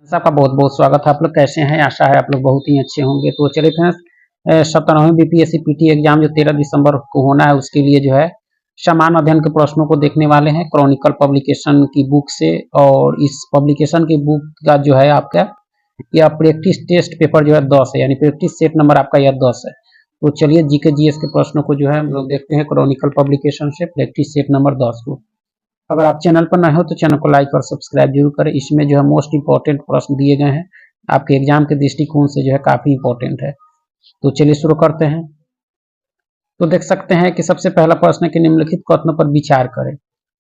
सबका बहुत बहुत स्वागत है। आप लोग कैसे हैं? आशा है आप लोग बहुत ही अच्छे होंगे। तो चलिए फ्रेंड्स, 97वीं बीपीएससी पीटी एग्जाम जो 13 दिसंबर को होना है, उसके लिए जो है समान अध्ययन के प्रश्नों को देखने वाले हैं क्रॉनिकल पब्लिकेशन की बुक से। और इस पब्लिकेशन की बुक का जो है आपका यह प्रैक्टिस टेस्ट पेपर जो है 10 है, यानी प्रैक्टिस सेट नंबर आपका यह 10 है। तो चलिए जीके जीएस के प्रश्नों को जो है हम लोग देखते हैं क्रॉनिकल पब्लिकेशन से प्रैक्टिस सेट नंबर 10 को। अगर आप चैनल पर नए हो तो चैनल को लाइक और सब्सक्राइब जरूर करें। इसमें जो है मोस्ट इंपॉर्टेंट प्रश्न दिए गए हैं, आपके एग्जाम के दृष्टिकोण से जो है काफी इंपॉर्टेंट है। तो चलिए शुरू करते हैं। तो देख सकते हैं कि सबसे पहला प्रश्न है कि निम्नलिखित कथनों पर विचार करें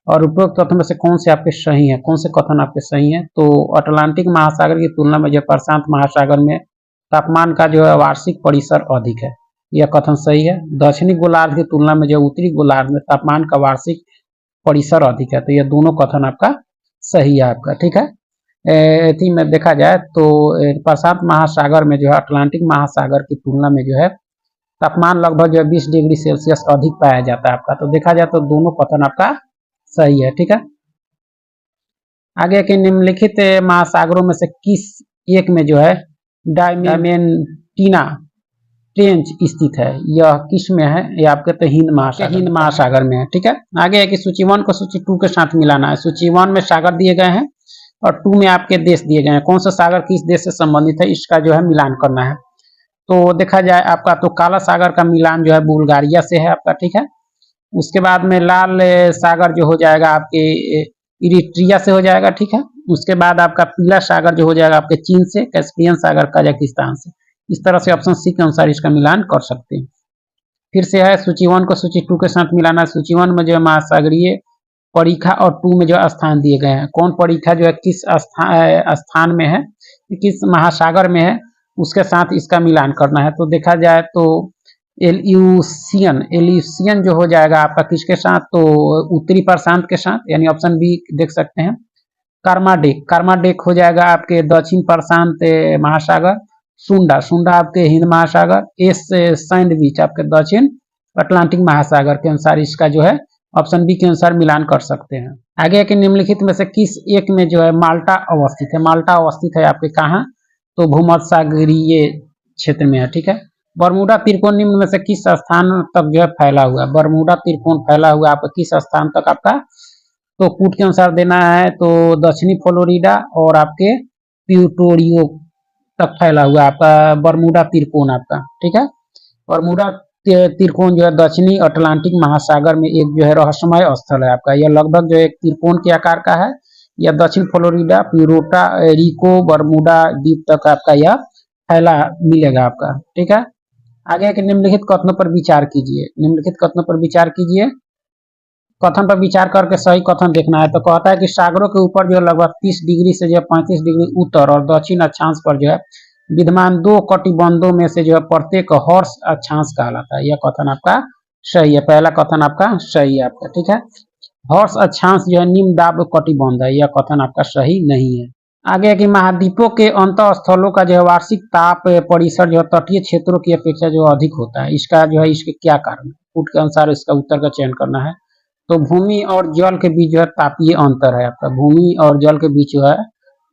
और उपरोक्त कथनों में से कौन से आपके सही है, कौन से कथन आपके सही है। तो अटलांटिक महासागर की तुलना में जो प्रशांत महासागर में तापमान का जो है वार्षिक परिसर अधिक है, यह कथन सही है। दक्षिणी गोलार्ध की तुलना में जो उत्तरी गोलार्ध में तापमान का वार्षिक परिसर अधिक है, तो यह दोनों कथन आपका सही है आपका, ठीक है। थी में देखा जाए तो प्रशांत महासागर में जो है अटलांटिक महासागर की तुलना में जो है तापमान लगभग जो है 20 डिग्री सेल्सियस अधिक पाया जाता है आपका। तो देखा जाए तो दोनों कथन आपका सही है, ठीक है। आगे के निम्नलिखित महासागरों में से किस एक में जो है डायमेंटीना ट्रेंच स्थित है, यह किस में है? ये आपके तो हिंद महासागर में है, ठीक है। आगे है कि सूची 1 को सूची 2 के साथ मिलाना है। सूची 1 में सागर दिए गए हैं और 2 में आपके देश दिए गए हैं। कौन सा सागर किस देश से संबंधित है, इसका जो है मिलान करना है। तो देखा जाए आपका तो काला सागर का मिलान जो है बुल्गारिया से है आपका, ठीक है। उसके बाद में लाल सागर जो हो जाएगा आपके इरिट्रिया से हो जाएगा, ठीक है। उसके बाद आपका पीला सागर जो हो जाएगा आपके चीन से, कैस्पियन सागर कजाकिस्तान से। इस तरह से ऑप्शन सी के अनुसार इसका मिलान कर सकते हैं। फिर से है सूची 1 को सूची 2 के साथ मिलाना। सूची 1 में जो है महासागरीय परीखा और 2 में जो स्थान दिए गए हैं। कौन परीखा जो है किस स्थान में है, किस महासागर में है, उसके साथ इसका मिलान करना है। तो देखा जाए तो एल्यूसियन जो हो जाएगा आपका किसके साथ, तो उत्तरी प्रशांत के साथ, यानी ऑप्शन बी देख सकते हैं। कार्माडेक हो जाएगा आपके दक्षिण प्रशांत महासागर। सुंडा आपके हिंद महासागर। सैंडविच आपके दक्षिण अटलांटिक महासागर के अनुसार इसका जो है ऑप्शन बी के अनुसार मिलान कर सकते हैं। आगे के निम्नलिखित में से किस एक में जो है माल्टा अवस्थित है? माल्टा अवस्थित है आपके कहाँ, तो भूमध्यसागरीय क्षेत्र में है, ठीक है। बरमूडा त्रिकोण निम्न में से किस स्थान तक जो है फैला हुआ है? बरमूडा त्रिकोण फैला हुआ आपका किस स्थान तक आपका, तो कूट के अनुसार देना है तो दक्षिणी फ्लोरिडा और आपके प्यूटोरियो तक फैला हुआ आपका बरमूडा त्रिकोण आपका, ठीक है। बरमूडा त्रिकोण जो है दक्षिणी अटलांटिक महासागर में एक जो है रहस्यमय स्थल है आपका। यह लगभग जो है एक त्रिकोण के आकार का है। यह दक्षिण फ्लोरिडा, प्यूरोटा रिको, बरमूडा द्वीप तक आपका यह फैला मिलेगा आपका, ठीक है। आगे के निम्नलिखित कथनों पर विचार कीजिए। निम्नलिखित कथनों पर विचार कीजिए। कथन पर विचार करके सही कथन देखना है। तो कहता है कि सागरों के ऊपर जो लगभग 30 डिग्री से जो है 35 डिग्री उत्तर और दक्षिण अक्षांश पर जो है विद्यमान 2 कटिबंधों में से जो है प्रत्येक हॉर्स अक्षांश कहलाता है। यह कथन आपका सही है, पहला कथन आपका सही है आपका, ठीक है। हॉर्स अक्षांश जो है निम्न दाब कटिबंध है, यह कथन आपका सही नहीं है। आगे कि महाद्वीपों के अंतः स्थलों का जो है वार्षिक ताप परिसर जो है तटीय क्षेत्रों की अपेक्षा जो अधिक होता है, इसका जो है इसके क्या कारण है? कूट के अनुसार इसका उत्तर का चयन करना है। तो भूमि और जल के बीच जो है तापीय अंतर है आपका। भूमि और जल के बीच जो है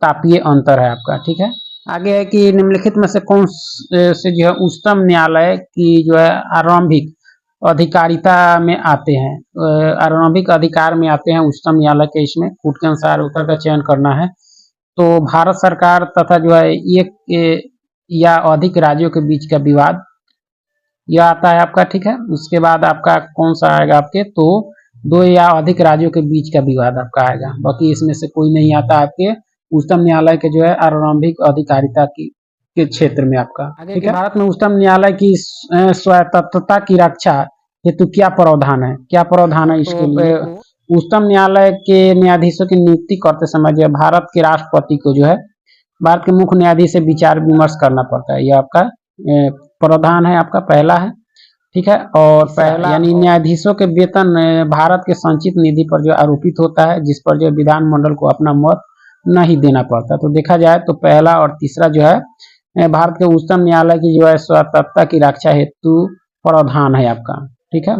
तापीय अंतर है आपका, ठीक है। आगे है कि निम्नलिखित में से कौन से जो है उच्चतम न्यायालय की जो है आरंभिक अधिकारिता में आते हैं, आरंभिक अधिकार में आते हैं उच्चतम न्यायालय के। इसमें कूट के अनुसार उत्तर का चयन करना है। तो भारत सरकार तथा जो है एक या अधिक राज्यों के बीच का विवाद यह आता है आपका, ठीक है। उसके बाद आपका कौन सा आएगा आपके, तो 2 या अधिक राज्यों के बीच का विवाद आपका आएगा। बाकी इसमें से कोई नहीं आता आपके उच्चतम न्यायालय के जो है आरंभिक अधिकारिता की के क्षेत्र में आपका। ठीक है। भारत में उच्चतम न्यायालय की स्वायत्तता की रक्षा हेतु क्या प्रावधान है? क्या प्रावधान है इसके लिए? उच्चतम न्यायालय के न्यायाधीशों की नियुक्ति करते समय जो है भारत के राष्ट्रपति को जो है भारत के मुख्य न्यायाधीश से विचार विमर्श करना पड़ता है। यह आपका प्रावधान है आपका, पहला है, ठीक है। और पहला यानी न्यायाधीशों के वेतन भारत के संचित निधि पर जो आरोपित होता है, जिस पर जो विधानमंडल को अपना मत नहीं देना पड़ता। तो देखा जाए तो पहला और तीसरा जो है भारत के उच्चतम न्यायालय की जो है स्वायत्तता की रक्षा हेतु प्रावधान है आपका, ठीक है।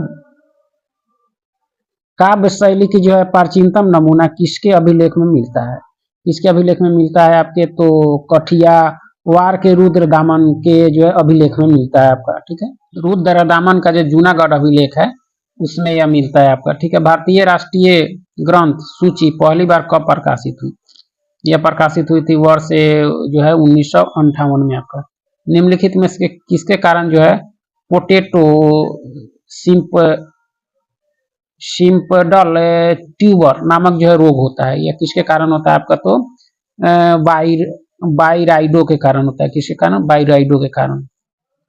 काव्य शैली की जो है प्राचीनतम नमूना किसके अभिलेख में मिलता है? किसके अभिलेख में मिलता है आपके, तो कठिया वार के रुद्र दामन के जो है अभिलेख में मिलता है आपका, ठीक है। रुद्र दामन का जो जूनागढ़ अभिलेख है उसमें यह मिलता है आपका, ठीक है। भारतीय राष्ट्रीय ग्रंथ सूची पहली बार कब प्रकाशित हुई? यह प्रकाशित हुई थी वर्ष जो है 1958 में आपका। निम्नलिखित में से किसके कारण जो है पोटैटो सिम्पडल ट्यूबर नामक जो है रोग होता है, यह किसके कारण होता है आपका, तो बाइराइडो के कारण होता है। किसके कारण? बाइराइडो के कारण।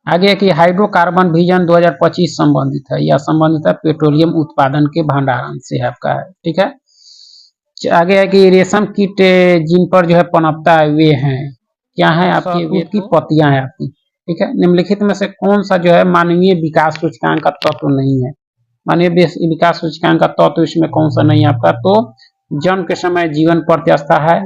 आगे है कि हाइड्रोकार्बन विजन 2025 संबंधित है, यह संबंधित है पेट्रोलियम उत्पादन के भंडारण से आपका है, ठीक है। आगे है कि रेशम कीट जिन पर जो है पनपता है वे हैं, क्या है आपकी, वे की पत्तियां हैं आपकी, ठीक है। निम्नलिखित में से कौन सा जो है मानवीय विकास सूचकांक का तत्व नहीं है? मानवीय विकास सूचकांक का तत्व इसमें कौन सा नहीं है आपका, तो जन्म के समय जीवन प्रत्यास्था है,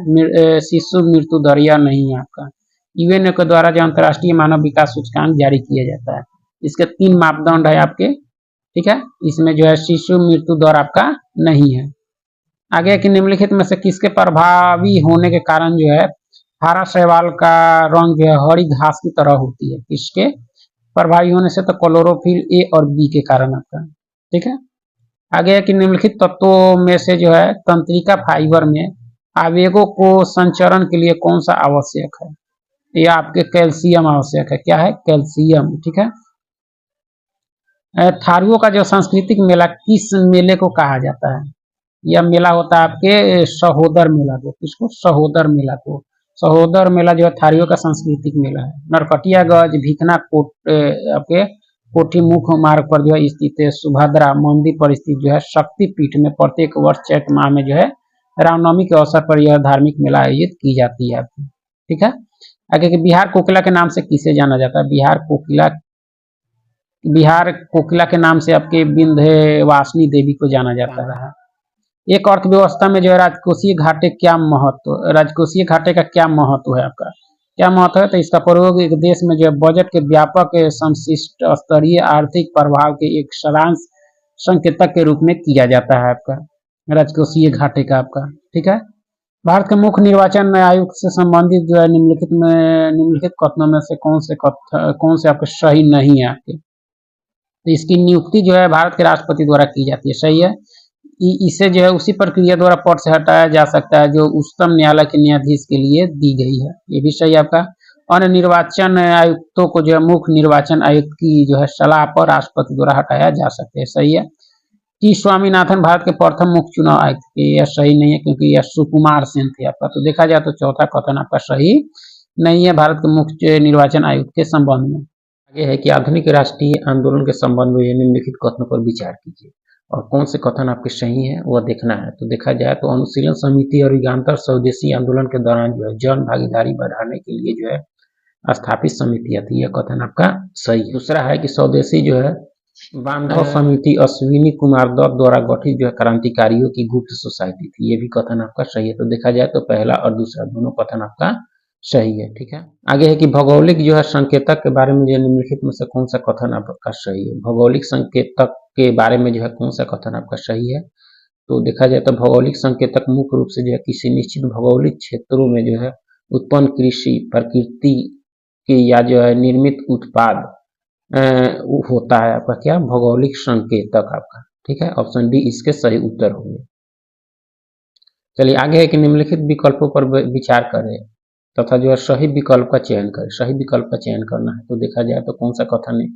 शिशु मृत्यु दर यह नहीं है आपका। यूएनओ के द्वारा जो अंतर्राष्ट्रीय मानव विकास सूचकांक जारी किया जाता है, इसके 3 मापदंड है आपके, ठीक है। इसमें जो है शिशु मृत्यु दर आपका नहीं है। आगे कि निम्नलिखित में से किसके प्रभावी होने के कारण जो है हरा शैवाल का रंग जो है हरी घास की तरह होती है? किसके प्रभावी होने से, तो क्लोरोफिल ए और बी के कारण आपका, ठीक है। आगे है कि निम्नलिखित तत्वों में से जो है तंत्रिका फाइबर में आवेगों को संचरण के लिए कौन सा आवश्यक है? ये आपके कैल्शियम आवश्यक है, क्या है? कैल्शियम, ठीक है। थारुओं का जो सांस्कृतिक मेला किस मेले को कहा जाता है? यह मेला होता है आपके सहोदर मेला को, किसको? सहोदर मेला को। सहोदर मेला जो है थारियों का सांस्कृतिक मेला है। नरकटियागंज भिखना कोट आपके कोठी मुख्य मार्ग पर जो है स्थित है। सुभद्रा मंदिर पर स्थित जो है शक्तिपीठ में प्रत्येक वर्ष चैत्र माह में जो है रामनवमी के अवसर पर यह धार्मिक मेला आयोजित की जाती है आपकी, ठीक है। आगे के बिहार कोकिला के नाम से किसे जाना जाता है? बिहार कोकिला के नाम से आपके विंध्यवासिनी देवी को जाना जाता है। एक अर्थव्यवस्था में जो है राजकोषीय घाटे राजकोषीय घाटे का क्या महत्व है आपका? क्या महत्व है? तो इसका प्रयोग एक देश में जो है बजट के व्यापक संशिष्ट स्तरीय आर्थिक प्रभाव के एक सारांश संकेतक के रूप में किया जाता है आपका राजकोषीय घाटे का आपका, ठीक है। भारत के मुख्य निर्वाचन आयुक्त से संबंधित जो है निम्नलिखित कथनों में से कौन से आपके सही नहीं है आपके? तो इसकी नियुक्ति जो है भारत के राष्ट्रपति द्वारा की जाती है, सही है। इसे जो है उसी प्रक्रिया द्वारा पद से हटाया जा सकता है जो उच्चतम न्यायालय के न्यायाधीश के लिए दी गई है, ये भी सही आपका। अन्य निर्वाचन आयुक्तों को जो है मुख्य निर्वाचन आयुक्त की जो है सलाह पर राष्ट्रपति द्वारा हटाया जा सकता है, सही है। टी स्वामीनाथन भारत के प्रथम मुख्य चुनाव आयुक्त थे, यह सही नहीं है क्योंकि यह सुकुमार सेन थे आपका। तो देखा जाए तो चौथा कथन आपका सही नहीं है भारत के मुख्य निर्वाचन आयुक्त के संबंध में। आगे है कि आधुनिक राष्ट्रीय आंदोलन के संबंध में निम्नलिखित कथनों पर विचार कीजिए और कौन से कथन आपके सही हैं वह देखना है। तो देखा जाए तो अनुशीलन समिति और युगांतर स्वदेशी आंदोलन के दौरान जो है जन भागीदारी बढ़ाने के लिए जो है स्थापित समितियां थी, यह कथन आपका सही। दूसरा है कि स्वदेशी जो है बांधव समिति अश्विनी कुमार दत्त द्वारा गठित जो है क्रांतिकारियों की गुप्त सोसाइटी थी, ये भी कथन आपका सही है। तो देखा जाए तो पहला और दूसरा दोनों कथन आपका सही है, ठीक है। आगे है कि भौगोलिक जो है संकेतक के बारे में जो निम्नलिखित में से कौन सा कथन आपका सही है? भौगोलिक संकेतक के बारे में जो है कौन सा कथन आपका सही है? तो देखा जाए तो भौगोलिक संकेतक मुख्य रूप से जो है किसी निश्चित भौगोलिक क्षेत्रों में जो है उत्पन्न कृषि प्रकृति के या जो है निर्मित उत्पाद होता है आपका क्या? भौगोलिक संकेतक आपका, ठीक है। ऑप्शन डी इसके सही उत्तर होंगे। चलिए आगे है कि निम्नलिखित विकल्पों पर विचार करें तथा जो है सही विकल्प का चयन करें। सही विकल्प का चयन करना है, तो देखा जाए तो कौन सा कथन है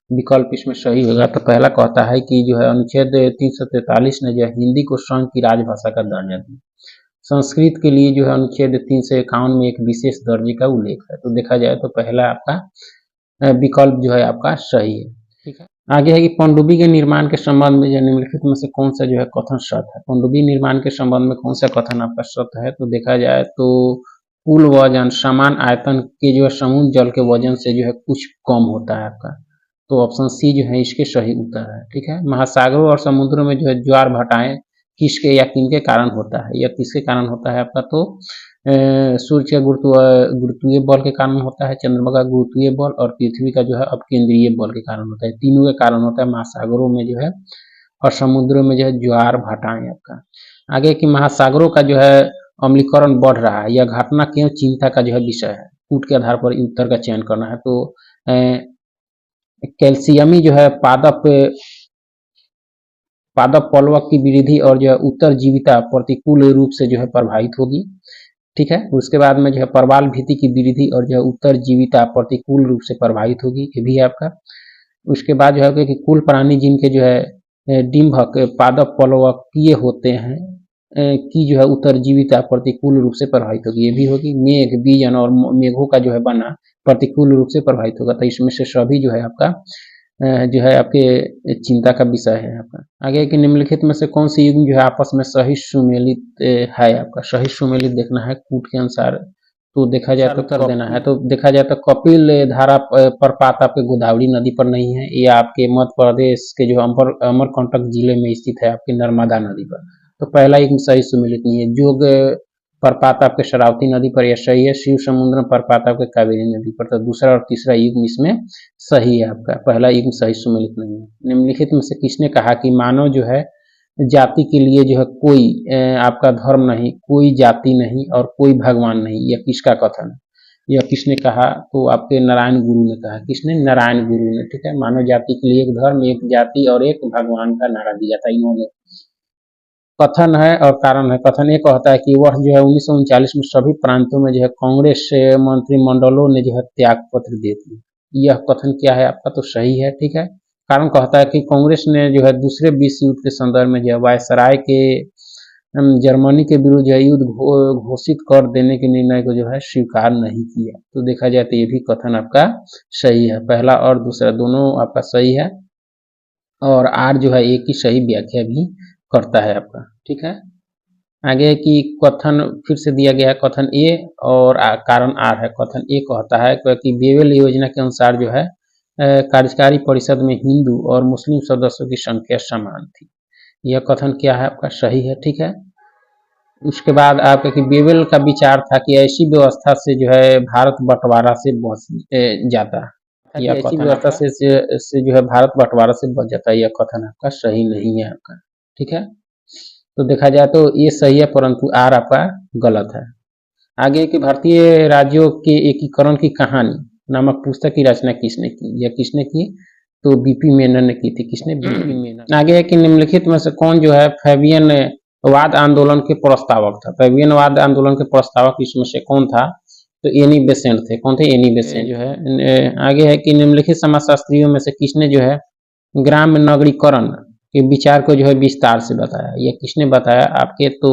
विकल्प इसमें सही होगा? तो पहला कहता है कि जो है अनुच्छेद 343 ने जो है हिंदी को संघ की राजभाषा का दर्जा दिया। संस्कृत के लिए जो है अनुच्छेद 351 में एक विशेष दर्जे का उल्लेख है। तो देखा जाए तो पहला आपका विकल्प जो है आपका सही है, ठीक है। आगे है कि पनडुब्बी के निर्माण के संबंध में जो निम्नलिखित में से कौन सा जो है कथन सत्य है? पनडुब्बी निर्माण के संबंध में कौन सा कथन आपका सत्य है? तो देखा जाए तो कुल वजन समान आयतन के जो है समुद्र जल के वजन से जो है कुछ कम होता है आपका। तो ऑप्शन सी जो है इसके सही उत्तर है, ठीक है। महासागरों और समुद्रों में जो है ज्वार भाटाएं किसके या किनके कारण होता है? यह किसके कारण होता है आपका? तो सूर्य का गुरुत्वीय बल के कारण होता है, चंद्रमा का गुरुत्वीय बल और पृथ्वी का जो है अपकेंद्रीय बल के कारण होता है। तीनों के कारण होता है महासागरों में जो है और समुद्रों में जो है ज्वार भाटाएं आपका। आगे कि महासागरों का जो है अम्लीकरण बढ़ रहा है, यह घटना क्यों चिंता का जो है विषय है। कूट के आधार पर उत्तर का चयन करना है। तो कैल्शियमी जो है पादप पलवक की वृद्धि और जो है उत्तरजीविता प्रतिकूल रूप से जो है प्रभावित होगी। ठीक है, उसके बाद में जो है प्रवाल भित्ति की वृद्धि और जो है उत्तरजीविता प्रतिकूल रूप से प्रभावित होगी, ये भी है आपका। उसके बाद जो है कि कुल प्राणी जिनके जो है डिम्भक पादप पलवकीय होते हैं की जो है उत्तरजीविता प्रतिकूल रूप से प्रभावित होगी, ये भी होगी। मेघ बीजन और मेघों का जो है बनना प्रतिकूल रूप से प्रभावित होगा। तो इसमें से सभी जो है आपका जो है आपके चिंता का विषय है आपका। आगे कि निम्नलिखित में से कौन सी युग्म जो है आपस में सही सुमेलित है आपका। सही सुमेलित देखना है कूट के अनुसार। तो देखा जाए तो कर देना है। तो देखा जाए तो कपिल धारा प्रपात आपके गोदावरी नदी पर नहीं है, ये आपके मध्य प्रदेश के जो अमरकंटक जिले में स्थित है आपकी नर्मदा नदी पर। तो पहला युग्म सही सुमेलित नहीं है। जोग प्रपात आपके शरावती नदी पर यह सही है। शिव समुद्र प्रपात आपके कावेरी नदी पर। तो दूसरा और तीसरा युग्म इसमें सही है आपका। पहला युग्म सही सुमेलित नहीं है। निम्नलिखित में से किसने कहा कि मानव जो है जाति के लिए जो है कोई आपका धर्म नहीं, कोई जाति नहीं और कोई भगवान नहीं, यह किसका कथन है। यह किसने कहा। तो आपके नारायण गुरु ने कहा। किसने। नारायण गुरु ने। ठीक है, मानव जाति के लिए एक धर्म, एक जाति और एक भगवान का नारा दिया था इन्होंने। कथन है और कारण है। कथन ये कहता है कि वर्ष जो है 1939 में सभी प्रांतों में जो है कांग्रेस मंत्रिमंडलों ने जो है त्याग पत्र दे दिए। यह कथन क्या है आपका। तो सही है। ठीक है, कारण कहता है कि कांग्रेस ने जो है दूसरे विश्व युद्ध के संदर्भ में जो है वायसराय के जर्मनी के विरुद्ध जो है युद्ध घोषित कर देने के निर्णय को जो है स्वीकार नहीं किया। तो देखा जाए तो ये भी कथन आपका सही है। पहला और दूसरा दोनों आपका सही है और आर जो है एक ही सही व्याख्या भी करता है आपका। ठीक है, आगे कि कथन फिर से दिया गया है कथन ए और कारण आर है। कथन ए कहता है कि बेवेल योजना के अनुसार जो है कार्यकारी परिषद में हिंदू और मुस्लिम सदस्यों की संख्या समान थी। यह कथन क्या है आपका। सही है। ठीक है, उसके बाद आपका कि बेवेल का विचार था कि ऐसी व्यवस्था से जो है भारत बंटवारा से बच जाता है। यह ऐसी व्यवस्था से जो है भारत बंटवारा से बच जाता है। यह कथन आपका सही नहीं है आपका। ठीक है, तो देखा जाए तो ये सही है परंतु आर आपका गलत है। आगे कि भारतीय राज्यों के एकीकरण की कहानी नामक पुस्तक की रचना किसने की। यह किसने की। तो बीपी मेनन ने की थी। किसने। बीपी मेनन। आगे है कि निम्नलिखित में से कौन जो है फैबियन वाद आंदोलन के प्रस्तावक था। फैबियन वाद आंदोलन के प्रस्तावक इसमें से कौन था। तो एनी बेसेंट थे। कौन थे। एनी बेसेंट जो है। आगे है कि निम्नलिखित समाजशास्त्रियों में से किसने जो है ग्राम नगरीकरण के विचार को जो है विस्तार से बताया। यह किसने बताया आपके। तो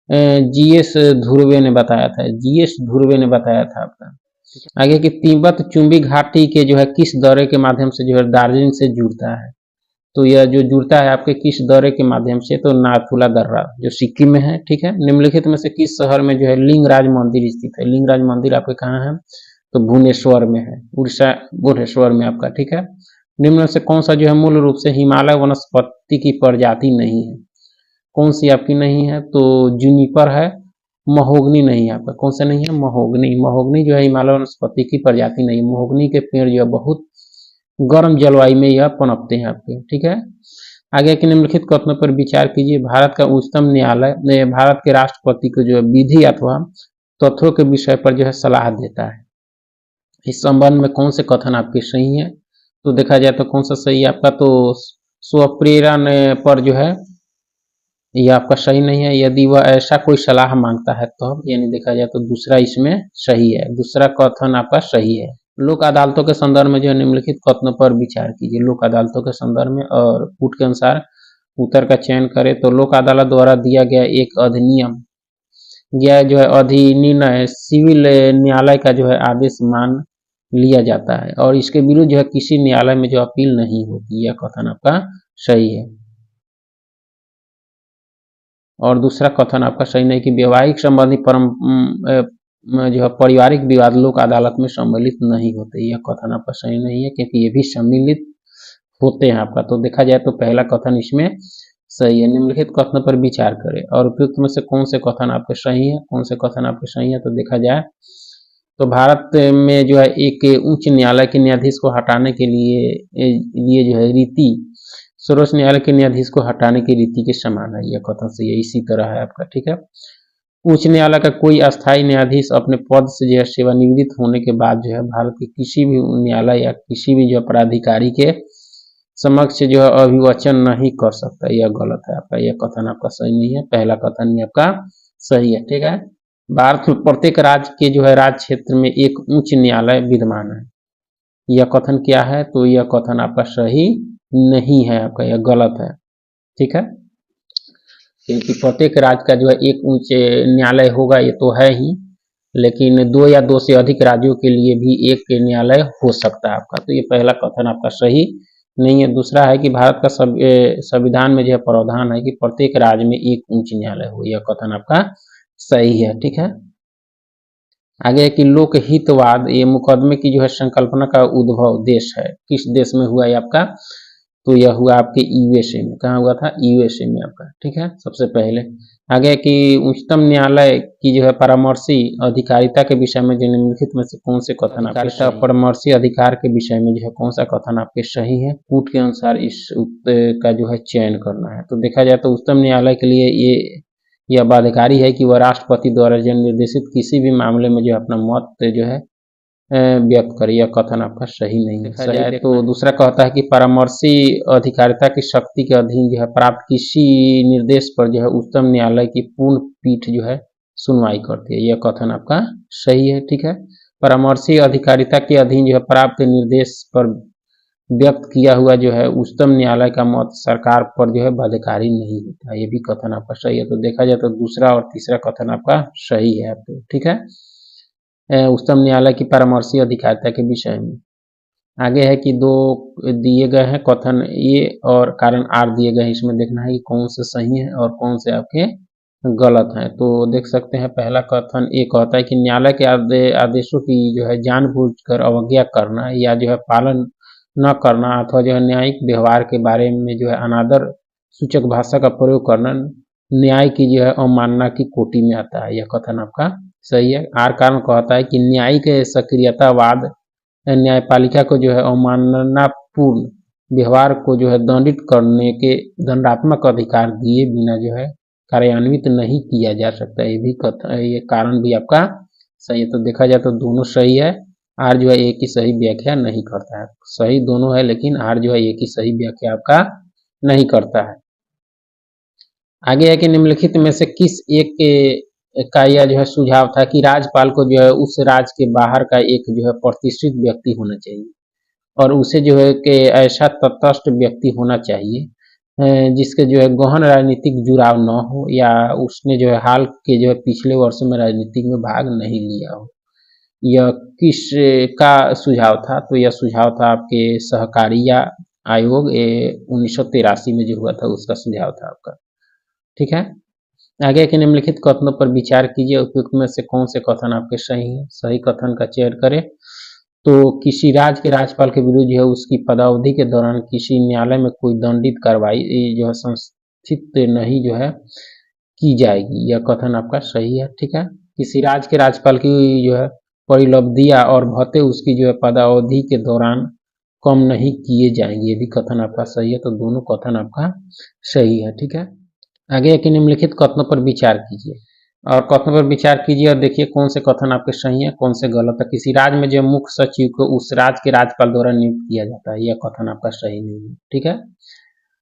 जीएस ध्रुवे ने बताया था। जीएस ध्रुवे ने बताया था आपका। आगे कि तिब्बत चुंबी घाटी के जो है किस दौरे के माध्यम से जो है दार्जिलिंग से जुड़ता है। तो यह जो जुड़ता है आपके किस दौरे के माध्यम से। तो नाथुला दर्रा जो सिक्किम में है। ठीक है, निम्नलिखित में से किस शहर में जो है लिंगराज मंदिर स्थित है। लिंगराज मंदिर आपके कहाँ है। तो भुवनेश्वर में है। उड़ीसा भुवनेश्वर में आपका। ठीक है, निम्न से कौन सा जो है मूल रूप से हिमालय वनस्पति की प्रजाति नहीं है। कौन सी आपकी नहीं है। तो जूनिपर है। महोगनी नहीं है आपका। कौन सा नहीं है। महोगनी। महोगनी जो है हिमालय वनस्पति की प्रजाति नहीं। महोगनी के पेड़ जो है बहुत गर्म जलवायु में यह पनपते हैं आपके। ठीक है, आगे के निम्नलिखित कथनों पर विचार कीजिए। भारत का उच्चतम न्यायालय भारत के राष्ट्रपति को जो है विधि अथवा तथ्यों के विषय पर जो है सलाह देता है। इस संबंध में कौन से कथन आपके सही है। तो देखा जाए तो कौन सा सही है आपका। तो स्वप्रेरण पर जो है यह आपका सही नहीं है। यदि वह ऐसा कोई सलाह मांगता है तो यानी देखा जाए तो दूसरा इसमें सही है। दूसरा कथन आपका सही है। लोक अदालतों के संदर्भ में जो है निम्नलिखित कथनों पर विचार कीजिए। लोक अदालतों के संदर्भ में और कूट के अनुसार उत्तर का चयन करें। तो लोक अदालत द्वारा दिया गया एक अधिनियम यह जो है अधिनिर्णय सिविल न्यायालय का जो है आदेश मान लिया जाता है और इसके विरुद्ध जो है किसी न्यायालय में जो अपील नहीं होती। यह कथन आपका सही है। और दूसरा कथन आपका सही नहीं कि वैवाहिक संबंधी जो है पारिवारिक विवाद लोक अदालत में सम्मिलित नहीं होते। यह कथन आपका सही नहीं है क्योंकि ये भी सम्मिलित होते हैं आपका। तो देखा जाए तो पहला कथन इसमें सही है। निम्नलिखित कथन पर विचार करें और उपयुक्त में से कौन से कथन आपके सही है। कौन से कथन आपके सही है। तो देखा जाए तो भारत में जो है एक उच्च न्यायालय के न्यायाधीश को हटाने के लिए जो है रीति सर्वोच्च न्यायालय के न्यायाधीश को हटाने की रीति के समान है। यह कथन सही है। इसी तरह है आपका। ठीक है, उच्च न्यायालय का कोई अस्थायी न्यायाधीश अपने पद से जो है सेवानिवृत्त होने के बाद जो है भारत के किसी भी न्यायालय या किसी भी जो है प्राधिकारी के समक्ष जो है अभिवचन नहीं कर सकता। यह गलत है आपका, यह कथन आपका सही नहीं है। पहला कथन ही आपका सही है, ठीक है। भारत में प्रत्येक राज्य के जो है राज्य क्षेत्र में एक उच्च न्यायालय विद्यमान है। यह कथन क्या है? तो यह कथन आपका सही नहीं है आपका, यह गलत है, ठीक है। क्योंकि प्रत्येक राज्य का जो है एक उच्च न्यायालय होगा ये तो है ही, लेकिन 2 या 2 से अधिक राज्यों के लिए भी एक न्यायालय हो सकता है आपका। तो ये पहला कथन आपका सही नहीं है। दूसरा है कि भारत का संविधान में जो है प्रावधान है कि प्रत्येक राज्य में एक उच्च न्यायालय हो। यह कथन आपका सही है, ठीक है। आगे है कि लोकहितवाद ये मुकदमे की जो है संकल्पना का उद्भव देश है। किस देश में हुआ है आपका? तो यह हुआ आपके यूएसए में। कहाँ हुआ था? यूएसए में आपका, ठीक है, सबसे पहले। आगे है कि उच्चतम न्यायालय की जो है परामर्शी अधिकारिता के विषय में जो निम्नलिखित में से कौन से कथन आपके सही है? परामर्शी अधिकार के विषय में जो है कौन सा कथन आपके सही है? कूट के अनुसार इस का जो है चयन करना है। तो देखा जाए तो उच्चतम न्यायालय के लिए यह बाध्यकारी है कि वह राष्ट्रपति द्वारा जन निर्देशित किसी भी मामले में जो अपना मत जो है व्यक्त करे। यह कथन आपका सही नहीं है। देखा जाए तो दूसरा कहता है कि परामर्शी अधिकारिता की शक्ति के अधीन जो है प्राप्त किसी निर्देश पर जो है उच्चतम न्यायालय की पूर्ण पीठ जो है सुनवाई करती है। यह कथन आपका सही है, ठीक है। परामर्शी अधिकारिता के अधीन जो है प्राप्त निर्देश पर व्यक्त किया हुआ जो है उच्चतम न्यायालय का मत सरकार पर जो है बाध्यकारी नहीं होता। ये भी कथन आपका सही है। तो देखा जाए तो दूसरा और तीसरा कथन आपका सही है आपको, ठीक है। उच्चतम न्यायालय की परामर्शी अधिकारिता के विषय में आगे है कि 2 दिए गए हैं कथन ए और कारण आर दिए गए हैं। इसमें देखना है कि कौन से सही है और कौन से आपके गलत हैं। तो देख सकते हैं पहला कथन ए कहता है कि न्यायालय के आदेशों की जो है जानबूझकर अवज्ञा करना या जो है पालन न करना अथवा जो है न्यायिक व्यवहार के बारे में जो है अनादर सूचक भाषा का प्रयोग करना न्याय की जो है अवमानना की कोटि में आता है। यह कथन आपका सही है। आर कारण कहता है कि न्यायिक सक्रियतावाद न्यायपालिका को जो है अवमाननापूर्ण व्यवहार को जो है दंडित करने के दंडात्मक अधिकार दिए बिना जो है कार्यान्वित नहीं किया जा सकता। ये भी ये कारण भी आपका सही है। तो देखा जाए तो दोनों सही है। आर जो है एक ही सही व्याख्या नहीं करता है। सही दोनों है लेकिन आर जो है एक ही सही व्याख्या आपका नहीं करता है। आगे है कि निम्नलिखित में से किस एक का यह जो है सुझाव था कि राज्यपाल को जो है उस राज्य के बाहर का एक जो है प्रतिष्ठित व्यक्ति होना चाहिए और उसे जो है कि ऐसा तटस्थ व्यक्ति होना चाहिए जिसके जो है गहन राजनीतिक जुड़ाव न हो या उसने जो है हाल के जो है पिछले वर्षों में राजनीतिक में भाग नहीं लिया हो। यह किस का सुझाव था? तो यह सुझाव था आपके सहकारिता आयोग 1983 में जो हुआ था उसका सुझाव था आपका, ठीक है। आगे के निम्नलिखित कथनों पर विचार कीजिए। उपयुक्त में से कौन से कथन आपके सही हैं? सही कथन का चयन करें। तो किसी राज्य के राज्यपाल के विरुद्ध जो है उसकी पदावधि के दौरान किसी न्यायालय में कोई दंडित कार्रवाई जो है संस्थित नहीं जो है की जाएगी। यह कथन आपका सही है, ठीक है। किसी राज्य के राज्यपाल की जो है परिलब्धियां और भत्ते उसकी जो है पदावधि के दौरान कम नहीं किए जाएंगे। ये भी कथन आपका सही है। तो दोनों कथन आपका सही है, ठीक है। आगे के निम्नलिखित कथनों पर विचार कीजिए और कथनों पर विचार कीजिए और देखिए कौन से कथन आपके सही है कौन से गलत है। किसी राज्य में जो मुख्य सचिव को उस राज्य के राज्यपाल द्वारा नियुक्त किया जाता है। यह कथन आपका सही नहीं है, ठीक है।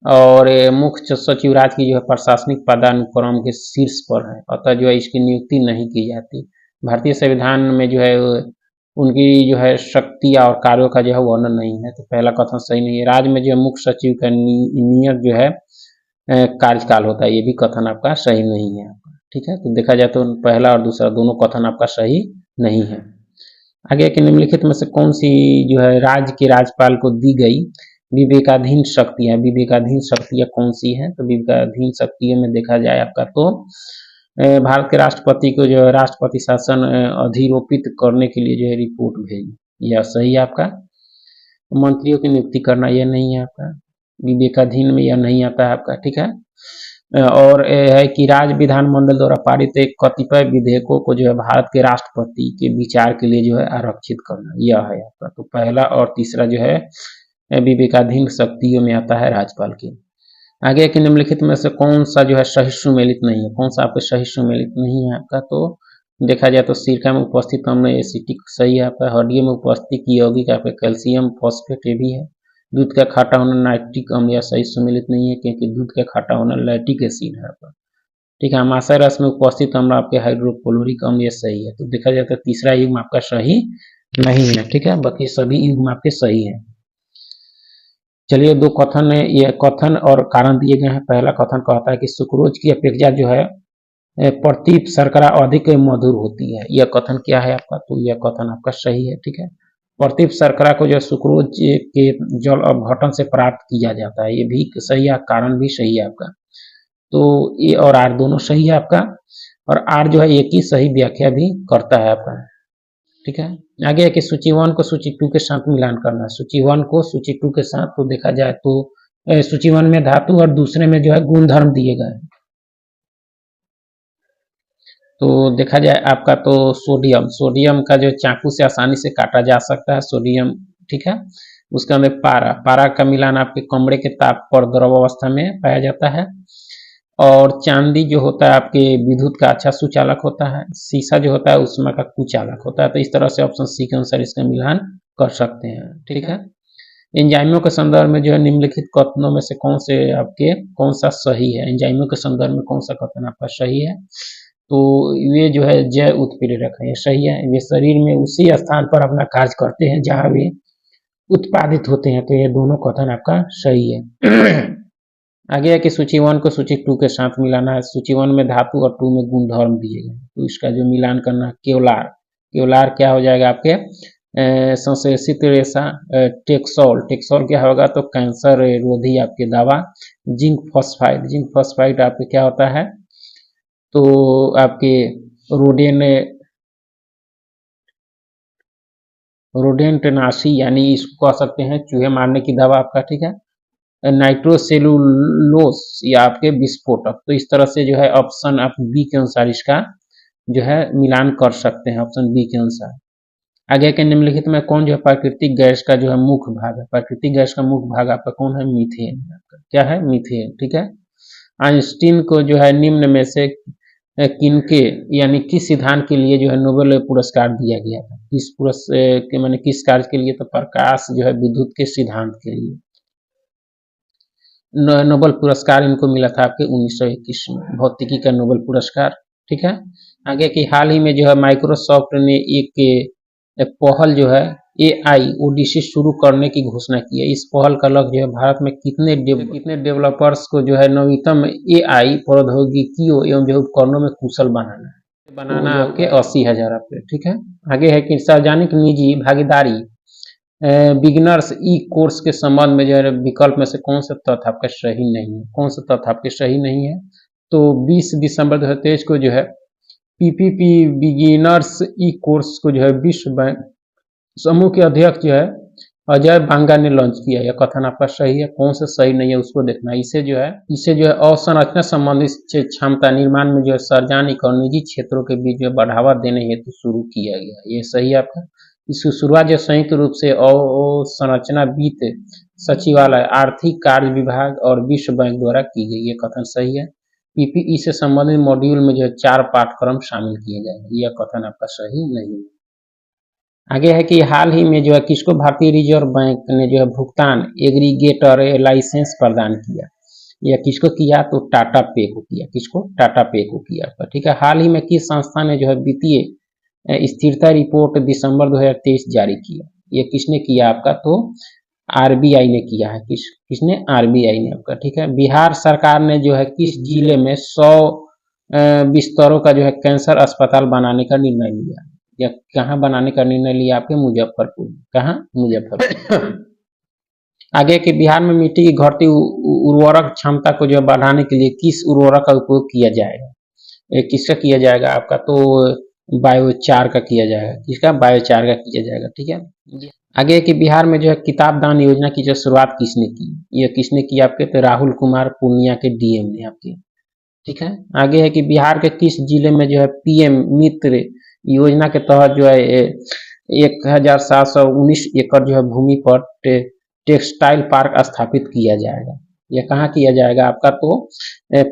और मुख्य सचिव राज्य की जो है प्रशासनिक पदानुक्रम के शीर्ष पर है, अतः जो है इसकी नियुक्ति नहीं की जाती। भारतीय संविधान में जो है उनकी जो है शक्ति और कार्यों का जो है वर्णन नहीं है। तो पहला कथन सही नहीं है। राज्य में जो है मुख्य सचिव का नियत जो है कार्यकाल होता है। ये भी कथन आपका सही नहीं है, ठीक है। तो देखा जाए तो पहला और दूसरा दोनों कथन आपका सही नहीं है। आगे के निम्नलिखित में से कौन सी जो है राज्य के राज्यपाल को दी गई विवेकाधीन शक्तियां कौन सी हैं? तो विवेकाधीन शक्तियों में देखा जाए आपका तो भारत के राष्ट्रपति को जो है राष्ट्रपति शासन अधिरोपित करने के लिए जो है रिपोर्ट भेजी। यह सही है आपका। मंत्रियों की नियुक्ति करना यह नहीं है आपका, विवेकाधीन में यह नहीं आता है आपका, ठीक है। और है कि राज्य विधानमंडल द्वारा पारित एक कतिपय विधेयकों को जो है भारत के राष्ट्रपति के विचार के लिए जो है आरक्षित करना। यह है आपका। तो पहला और तीसरा जो है विवेकाधीन शक्तियों में आता है राज्यपाल की। आगे के निम्नलिखित में से कौन सा जो है सही सुमेलित नहीं है, कौन सा आपका सही सुमेलित नहीं है आपका, तो देखा जाए तो सिरका में उपस्थित अम्ल एसिटिक सही है आपका, हड्डियों में उपस्थित यौगिक आपका कैल्शियम फॉस्फेट ये भी है, दूध का खाटा होना नाइट्रिक अम्ल या सही सुमेलित नहीं है क्योंकि दूध का खाटा होना लैक्टिक एसिड है आपका, ठीक है। अमाशय रस में उपस्थित अम्ल आपके हाइड्रोक्लोरिक अम्ल ये सही है, तो देखा जाए तो तीसरा युग्म आपका सही नहीं है, ठीक है, बाकी सभी युग्म आपके सही है। चलिए दो कथन है, ये कथन और कारण दिए गए हैं। पहला कथन कहता है कि सुक्रोज की अपेक्षा जो है प्रतीप शर्करा अधिक मधुर होती है, यह कथन क्या है आपका, तो यह कथन आपका सही है, ठीक है। प्रतीप शर्करा को जो सुक्रोज के जल अपघटन से प्राप्त किया जाता है, ये भी सही है, कारण भी सही है आपका, तो ए और आर दोनों सही है आपका, और आर जो है एक ही सही व्याख्या भी करता है आपका, ठीक है। आगे है कि सूची 1 को सूची 2 के साथ मिलान करना है, सूची 1 को सूची 2 के साथ, तो देखा जाए तो सूची 1 में धातु और दूसरे में जो है गुणधर्म दिए गए हैं, तो देखा जाए आपका तो सोडियम, सोडियम का जो चाकू से आसानी से काटा जा सकता है सोडियम, ठीक है। उसके अंदर पारा, पारा का मिलान आपके कमरे के ताप पर द्रव अवस्था में पाया जाता है, और चांदी जो होता है आपके विद्युत का अच्छा सुचालक होता है, शीशा जो होता है उष्मा का कुचालक होता है, तो इस तरह से ऑप्शन सी के अनुसार इसका मिलान कर सकते हैं, ठीक है। एंजाइमों के संदर्भ में जो है निम्नलिखित कथनों में से कौन सा सही है, एंजाइमों के संदर्भ में कौन सा कथन आपका सही है, तो वे जो है जय उत्प्रेरक है, ये सही है, वे शरीर में उसी स्थान पर अपना कार्य करते हैं जहां वे उत्पादित होते हैं, तो ये दोनों कथन आपका सही है। आगे है कि सूची 1 को सूची 2 के साथ मिलाना है, सूची 1 में धातु और 2 में गुणधर्म दिए गए, तो इसका जो मिलान करना है केवलार, केवलार क्या हो जाएगा आपके संश्लेषित रेशा, टेक्सोल, टेक्सोल क्या होगा तो कैंसर रोधी आपके दवा, जिंक फॉस्फाइड, जिंक फॉस्फाइड आपके क्या होता है तो आपके रोडेंटनाशी यानी इसको कह सकते हैं चूहे मारने की दवा आपका, ठीक है। नाइट्रोसेलुलोस या आपके विस्फोटक, तो इस तरह से जो है ऑप्शन आप बी के अनुसार इसका जो है मिलान कर सकते हैं, ऑप्शन बी के अनुसार। आगे के निम्नलिखित में कौन जो है प्राकृतिक गैस का जो है मुख्य भाग है, प्राकृतिक गैस का मुख्य भाग आपका कौन है, मीथेन, क्या है मीथेन, ठीक है। आइंस्टीन को जो है निम्न में से किनके यानी किस सिद्धांत के लिए जो है नोबेल पुरस्कार दिया गया था, किस कार्य के लिए, तो प्रकाश जो है विद्युत के सिद्धांत के लिए नोबेल पुरस्कार इनको मिला था आपके 1921 में, भौतिकी का नोबेल पुरस्कार, ठीक है। आगे की हाल ही में जो है माइक्रोसॉफ्ट ने एक पहल जो है AI ओडिसी शुरू करने की घोषणा की है, इस पहल का लक्ष्य जो है भारत में कितने डेवलपर्स को जो है नवीनतम AI प्रौद्योगिकियों एवं जो उपकरणों में कुशल बनाना आपके 80,000 आपके, ठीक है। आगे है कि सार्वजनिक निजी भागीदारी बिगिनर्स ई कोर्स के संबंध में जो है विकल्प में से कौन सा तथ्य आपका सही नहीं है, कौन सा तथ्य आपके सही नहीं है, तो 20 दिसंबर 2023 को जो है PPP बिगिनर्स ई कोर्स को जो है विश्व बैंक समूह के अध्यक्ष जो है अजय बांगा ने लॉन्च किया, यह कथन आपका सही है, कौन सा सही नहीं है उसको देखना। इसे जो है अवसंरचना संबंधित क्षमता निर्माण में जो है सार्वजनिक और निजी क्षेत्रों के बीच जो बढ़ावा देने हेतु शुरू किया गया, ये सही है आपका। इसकी शुरुआत जो संयुक्त रूप से अवसंरचना वित्त सचिवालय, आर्थिक कार्य विभाग और विश्व बैंक द्वारा की गई, ये कथन सही है। PPE से संबंधित मॉड्यूल में जो है 4 पाठ्यक्रम शामिल किए जाएंगे, यह कथन आपका सही नहीं है। आगे है कि हाल ही में जो है किसको भारतीय रिजर्व बैंक ने जो है भुगतान एग्रीगेटर लाइसेंस प्रदान किया, या किसको किया तो टाटा पे को किया, किसको टाटा पे को किया, ठीक है। हाल ही में किस संस्था ने जो है वित्तीय स्थिरता रिपोर्ट दिसंबर 2023 जारी किया, ये किसने किया आपका तो RBI ने किया है, किसने RBI ने आपका, ठीक है। बिहार सरकार ने जो है किस जिले में 100 बिस्तरों का जो है कैंसर अस्पताल बनाने का निर्णय लिया, या कहाँ बनाने का निर्णय लिया आपके मुजफ्फरपुर, कहाँ मुजफ्फरपुर। आगे के बिहार में मिट्टी की घटती उर्वरक क्षमता को जो बढ़ाने के लिए किस उर्वरक का उपयोग किया जाएगा, किसका किया जाएगा आपका तो बायोचार का किया जाएगा, किसका बायोचार का किया जाएगा, ठीक है। आगे कि बिहार में जो है किताब दान योजना की जो शुरुआत किसने की, ये किसने की आपके तो राहुल कुमार पूर्णिया के DM ने आपके, ठीक है। आगे है कि बिहार के किस जिले में जो है PM मित्र योजना के तहत जो है 1719 एकड़ जो है भूमि पर टेक्सटाइल पार्क स्थापित किया जाएगा, यह कहाँ किया जाएगा आपका, तो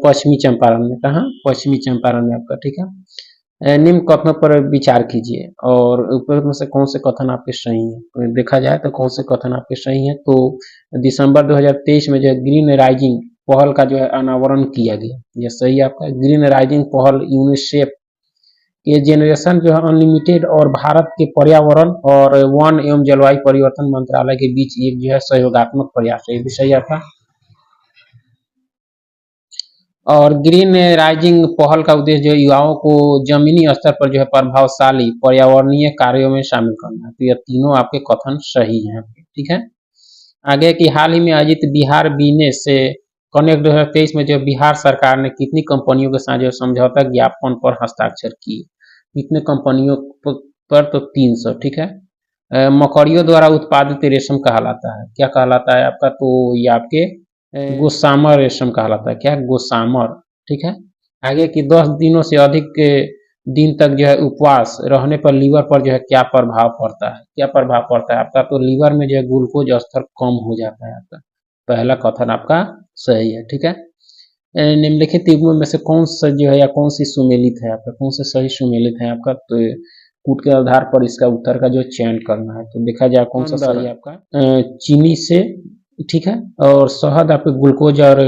पश्चिमी चंपारण में। कहाँ, पश्चिमी चंपारण में आपका, ठीक है। निम्न कथनों पर विचार कीजिए और उपरोक्त में से कौन से कथन आपके सही हैं। तो देखा जाए तो कौन से कथन आपके सही हैं, तो दिसंबर 2023 में जो है ग्रीन राइजिंग पहल का जो है अनावरण किया गया, यह सही है आपका। ग्रीन राइजिंग पहल यूनिसेफ के जेनरेशन जो है अनलिमिटेड और भारत के पर्यावरण और वन एवं जलवायु परिवर्तन मंत्रालय के बीच एक जो है सहयोगात्मक प्रयास है, ये भी सही है आपका। और ग्रीन राइजिंग पहल का उद्देश्य जो है युवाओं को जमीनी स्तर पर जो है प्रभावशाली पर्यावरणीय कार्यों में शामिल करना है। तो यह तीनों आपके कथन सही हैं, ठीक है। आगे की हाल ही में आयोजित बिहार बिजनेस से कनेक्ट 2023 में जो बिहार सरकार ने कितनी कंपनियों के साथ जो समझौता ज्ञापन पर हस्ताक्षर किए, कितने कंपनियों पर, तो 300, ठीक है। मकड़ियों द्वारा उत्पादित रेशम कहलाता है, क्या कहलाता है आपका, तो ये आपके गोसामर रेशम कहलाता है, क्या, गोसामर, ठीक है। आगे की 10 दिनों से अधिक दिन तक जो है उपवास रहने पर लीवर पर जो है क्या प्रभाव पड़ता है, क्या प्रभाव पड़ता है आपका, तो लीवर में जो है ग्लूकोज स्तर कम हो जाता है आपका। पहला कथन आपका सही है, ठीक है। निम्नलिखित युग्मों में से कौन सा जो है या कौन सी सुमेलित है आपका, कौन से सही सुमेलित है आपका, तो कूट के आधार पर इसका उत्तर का जो चयन करना है। तो देखा जाए कौन सा सही है आपका, चीनी से, ठीक है, और शहद आपके ग्लूकोज और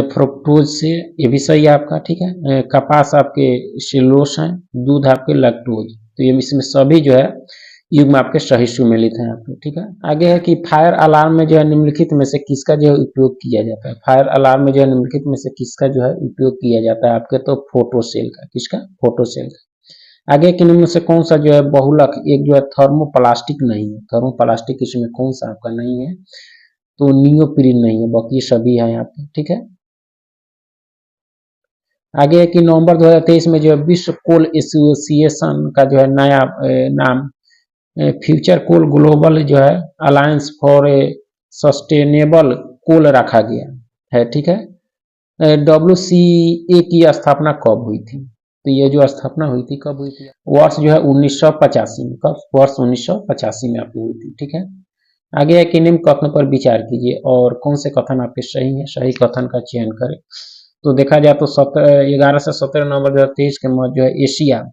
फ्रुक्टोज से, ये भी सही है आपका, ठीक है। कपास आपके सेलुलोज है, दूध आपके लैक्टोज, तो ये इसमें सभी जो है युग्म आपके सही सुमेलित हैं आपके, ठीक है। आगे है कि फायर अलार्म में जो है निम्नलिखित में से किसका जो है उपयोग किया जाता है। फायर अलार्म में जो है निम्नलिखित में से किसका जो है उपयोग किया जाता है आपके, तो फोटो सेल का, किसका, फोटो सेल का। आगे के निम्न से कौन सा जो है बहुलक एक जो है थर्मोप्लास्टिक नहीं है, थर्मोप्लास्टिक इसमें कौन सा आपका नहीं है, तो नियोप्रीन नहीं है, बाकी सभी है यहाँ पे, ठीक है। आगे है कि नवंबर 2023 में जो है विश्व कोल एसोसिएशन का जो है नया नाम फ्यूचर कोल ग्लोबल जो है अलायंस फॉर ए सस्टेनेबल कोल रखा गया है, ठीक है। WCA की स्थापना कब हुई थी, तो ये जो स्थापना हुई थी कब हुई थी, वर्ष जो है 1985 में, कब, वर्ष 1985 में आपकी हुई थी, ठीक है। आगे है कि निम्न कथनों पर विचार कीजिए और कौन से कथन आपके सही है, सही कथन का चयन करें। तो देखा जाए तो 11 से 17 नवंबर 2023 के मध्य जो है एशिया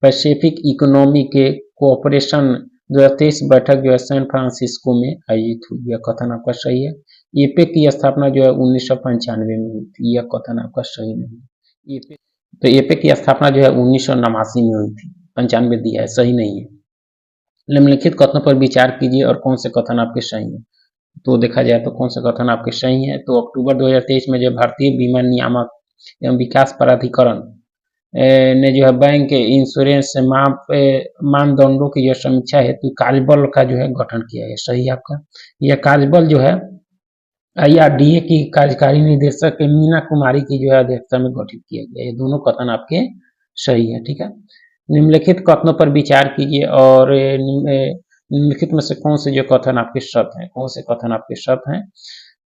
पैसिफिक इकोनॉमी के कोऑपरेशन 2023 बैठक जो है सैन फ्रांसिस्को में आयोजित हुई, यह कथन आपका सही है। एपेक की स्थापना जो है 1995 में हुई थी, यह कथन आपका सही नहीं है। तो एपेक की स्थापना जो है 1989 में हुई थी, 95 दिया है, सही नहीं है। निम्नलिखित कथनों पर विचार कीजिए और कौन से कथन आपके सही हैं। तो देखा जाए तो कौन से कथन आपके सही हैं, तो अक्टूबर 2023 में जो भारतीय बीमा नियामक एवं विकास प्राधिकरण ने जो है बैंक इंश्योरेंस मानदंडों की जो समीक्षा हेतु कार्यबल का जो है गठन किया है, सही है आपका। यह कार्यबल जो है IRDA की कार्यकारी निदेशक मीना कुमारी की जो है अध्यक्षता में गठित किया गया, ये दोनों कथन आपके सही है, ठीक है। निम्नलिखित कथनों पर विचार कीजिए और निम्नलिखित में से कौन से जो कथन आपके सत हैं, कौन से कथन आपके सत हैं।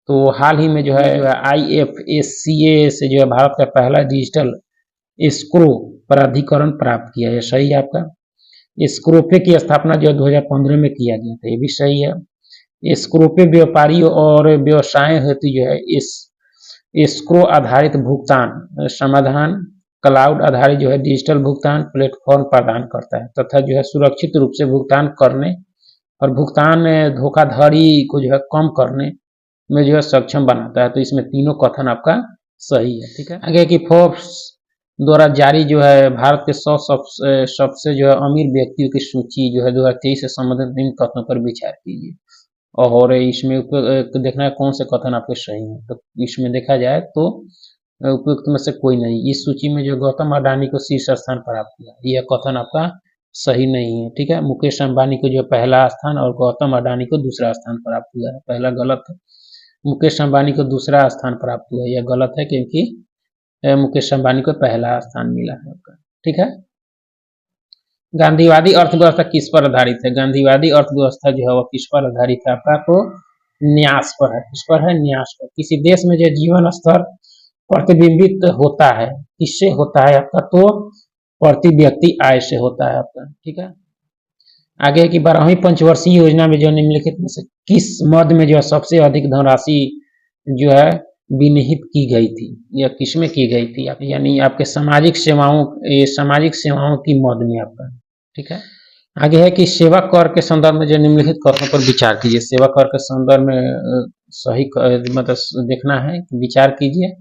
तो हाल ही में जो है IFSCA से जो है भारत का पहला डिजिटल एस्क्रो प्राधिकरण प्राप्त किया है, सही है आपका। एस्क्रोपे की स्थापना जो 2015 में किया गया था, ये भी सही है। एस्क्रोपे व्यापारियों और व्यवसाय हेतु जो है इस एस्क्रो आधारित भुगतान समाधान क्लाउड आधारित जो है डिजिटल भुगतान प्लेटफॉर्म प्रदान करता है तथा जो है सुरक्षित रूप से भुगतान करने और भुगतान धोखाधड़ी को जो है कम करने में जो है सक्षम बनाता है। तो इसमें तीनों कथन आपका सही है, ठीक है। आगे की फोर्ब्स द्वारा जारी जो है भारत के 100 सबसे जो है अमीर व्यक्तियों की सूची जो है 2023 से संबंधित इन कथनों पर विचार कीजिए और इसमें देखना है कौन से कथन आपके सही हैं। तो इसमें देखा जाए तो उपयुक्त में से कोई नहीं, इस सूची में जो गौतम अडानी को शीर्ष स्थान प्राप्त हुआ, यह कथन आपका सही नहीं है, ठीक है। मुकेश अंबानी को जो पहला स्थान और गौतम अडानी को दूसरा स्थान प्राप्त हुआ है, पहला गलत है। मुकेश अंबानी को दूसरा स्थान प्राप्त हुआ है, यह गलत है क्योंकि मुकेश अंबानी को पहला स्थान मिला है आपका, ठीक है। गांधीवादी अर्थव्यवस्था किस पर आधारित है, गांधीवादी अर्थव्यवस्था जो है वह किस पर आधारित है आपका, तो न्यास पर है, किस पर है, न्यास पर। किसी देश में जो जीवन स्तर प्रतिबिंबित होता है, किससे होता है आपका, तो प्रति व्यक्ति आय से होता है आपका, ठीक है। आगे की 12वीं पंचवर्षीय योजना में जो निम्नलिखित में से किस मद में जो सबसे अधिक धनराशि जो है विनिहित की गई थी या किसमें की गई थी, यानी आपके सामाजिक सेवाओं की मद में आपका। ठीक है, आगे है कि सेवा कर के संदर्भ में जो निम्नलिखित कथनों पर विचार कीजिए। सेवा कर के संदर्भ में मतलब देखना है, विचार कीजिए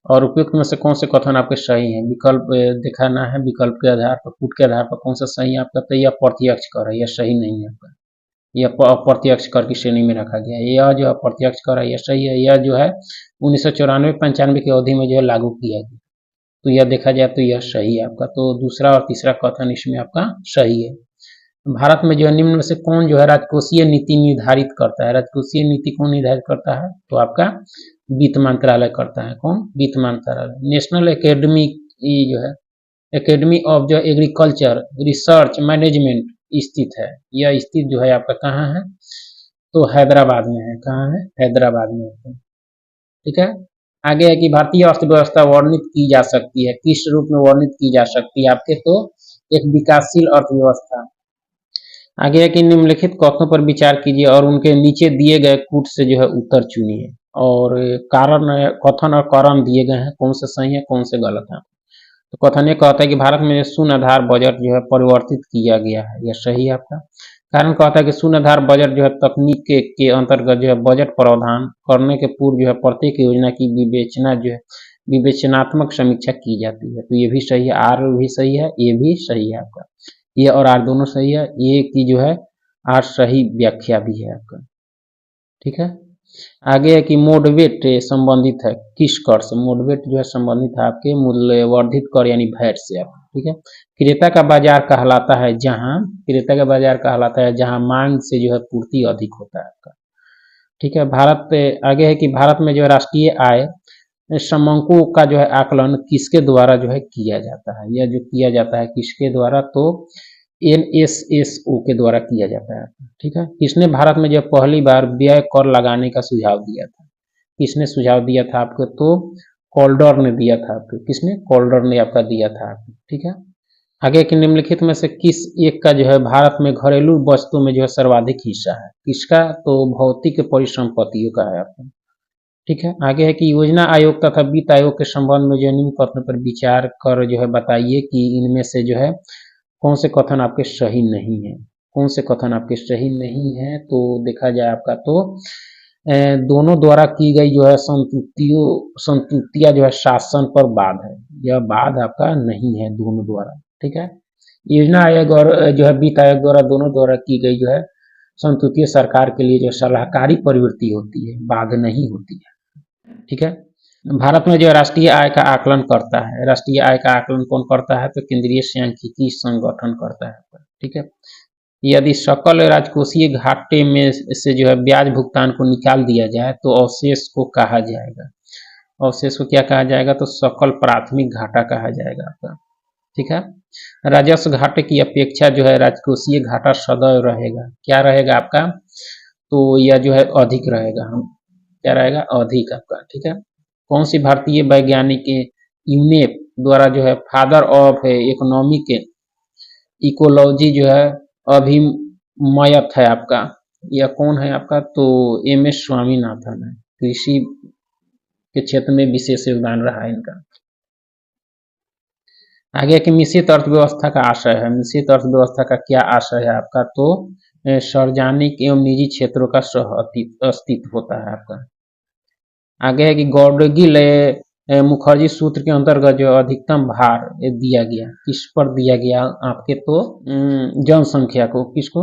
और उपयुक्त में से कौन से कथन आपके सही हैं। विकल्प दिखाना है, विकल्प के आधार पर, पुट के आधार पर कौन सा सही है आपका। तो यह प्रत्यक्ष कर है, यह सही नहीं है आपका, यह अप्रत्यक्ष कर की श्रेणी में रखा गया है। यह जो अप्रत्यक्ष कर है यह सही है, यह जो है 1994-95 की अवधि में जो है लागू किया गया, तो यह देखा जाए तो यह सही है आपका। तो दूसरा और तीसरा कथन इसमें आपका सही है। भारत में जो है निम्न में से कौन जो है राजकोषीय नीति निर्धारित करता है। राजकोषीय नीति कौन निर्धारित करता है, तो आपका वित्त मंत्रालय करता है। कौन, वित्त मंत्रालय। नेशनल एकेडमी जो है, एकेडमी ऑफ जो एग्रीकल्चर रिसर्च मैनेजमेंट स्थित है, यह स्थित जो है आपका कहाँ है, तो हैदराबाद में है। कहाँ है, हैदराबाद में है। ठीक है, आगे है कि भारतीय अर्थव्यवस्था वर्णित की जा सकती है, किस रूप में वर्णित की जा सकती है आपके, तो एक विकासशील अर्थव्यवस्था। आगे है कि निम्नलिखित कथनों पर विचार कीजिए और उनके नीचे दिए गए कूट से जो है उत्तर चुनिए और कारण, कथन और कारण दिए गए हैं, कौन से सही है कौन से गलत है। तो कथन ये कहता है कि भारत में शून्य आधार बजट जो है परिवर्तित किया गया है, यह सही है आपका। कारण कहता है कि शून्य आधार बजट जो है तकनीक के अंतर्गत जो है बजट प्रावधान करने के पूर्व जो है प्रत्येक योजना की विवेचना जो है विवेचनात्मक समीक्षा की जाती है। तो ये भी सही है, आर भी सही है, ये भी सही है आपका, ये और आर दोनों सही है। ये की जो है आर सही व्याख्या भी है आपका। ठीक है, आगे है कि मोडवेट संबंधित है किस कर से। मोडवेट जो है संबंधित है आपके मूल्य वर्धित कर यानी वैट से आप। ठीक है, क्रेता का बाजार कहलाता है जहां, क्रेता का बाजार कहलाता है जहां मांग से जो है पूर्ति अधिक होता है आपका। ठीक है, भारत आगे है कि भारत में जो है राष्ट्रीय आय समंकों का जो है आकलन किसके द्वारा जो है किया जाता है। यह जो किया जाता है किसके द्वारा, तो NSSO के द्वारा किया जाता है। ठीक है, किसने भारत में जो पहली बार व्यय कर लगाने का सुझाव दिया था, किसने सुझाव दिया था आपको, तो कोल्डर ने दिया था आपको। किसने, कोल्डर ने आपका दिया था आपको। ठीक है, आगे के निम्नलिखित में से किस एक का जो है भारत में घरेलू वस्तु में जो है सर्वाधिक हिस्सा है, किसका, तो भौतिक परिसंपत्तियों का है आपका। ठीक है, आगे है कि योजना आयोग तथा वित्त आयोग के संबंध में जो निम्न कथन पर विचार कर जो है बताइए कि इनमें से जो है कौन से कथन आपके सही नहीं है, कौन से कथन आपके सही नहीं है। तो देखा जाए आपका तो दोनों द्वारा की गई जो है संतुष्टियां जो है शासन पर बाध है, यह बाध आपका नहीं है दोनों द्वारा। ठीक है, योजना आयोग और जो है वित्त आयोग द्वारा दोनों द्वारा की गई जो है संतुष्टियां सरकार के लिए जो सलाहकारी प्रवृत्ति होती है, बाध नहीं होती है। ठीक है, भारत में जो राष्ट्रीय आय का आकलन करता है, राष्ट्रीय आय का आकलन कौन करता है, तो केंद्रीय सांख्यिकी संगठन करता है। ठीक है, यदि सकल राजकोषीय घाटे में से जो है ब्याज भुगतान को निकाल दिया जाए तो अवशेष को कहा जाएगा, अवशेष को क्या कहा जाएगा, तो सकल प्राथमिक घाटा कहा जाएगा आपका। ठीक है, राजस्व घाटे की अपेक्षा जो है राजकोषीय घाटा सदैव रहेगा, क्या रहेगा आपका, तो यह जो है अधिक रहेगा, हम क्या रहेगा, अधिक आपका। ठीक है, कौन सी भारतीय वैज्ञानिक यूनेप द्वारा जो है फादर ऑफ इकोनॉमिक इकोलॉजी जो है अभिमयत है आपका, यह कौन है आपका, तो MS स्वामीनाथन है। कृषि के क्षेत्र में विशेष योगदान रहा है इनका। आगे कि मिश्रित अर्थव्यवस्था का आशय है, मिश्रित अर्थव्यवस्था का क्या आशय है आपका, तो सार्वजनिक एवं निजी क्षेत्रों का सह अस्तित्व होता है आपका। आगे है कि गौडगिल मुखर्जी सूत्र के अंतर्गत जो अधिकतम भार दिया गया, किस पर दिया गया आपके, तो जनसंख्या को, किसको,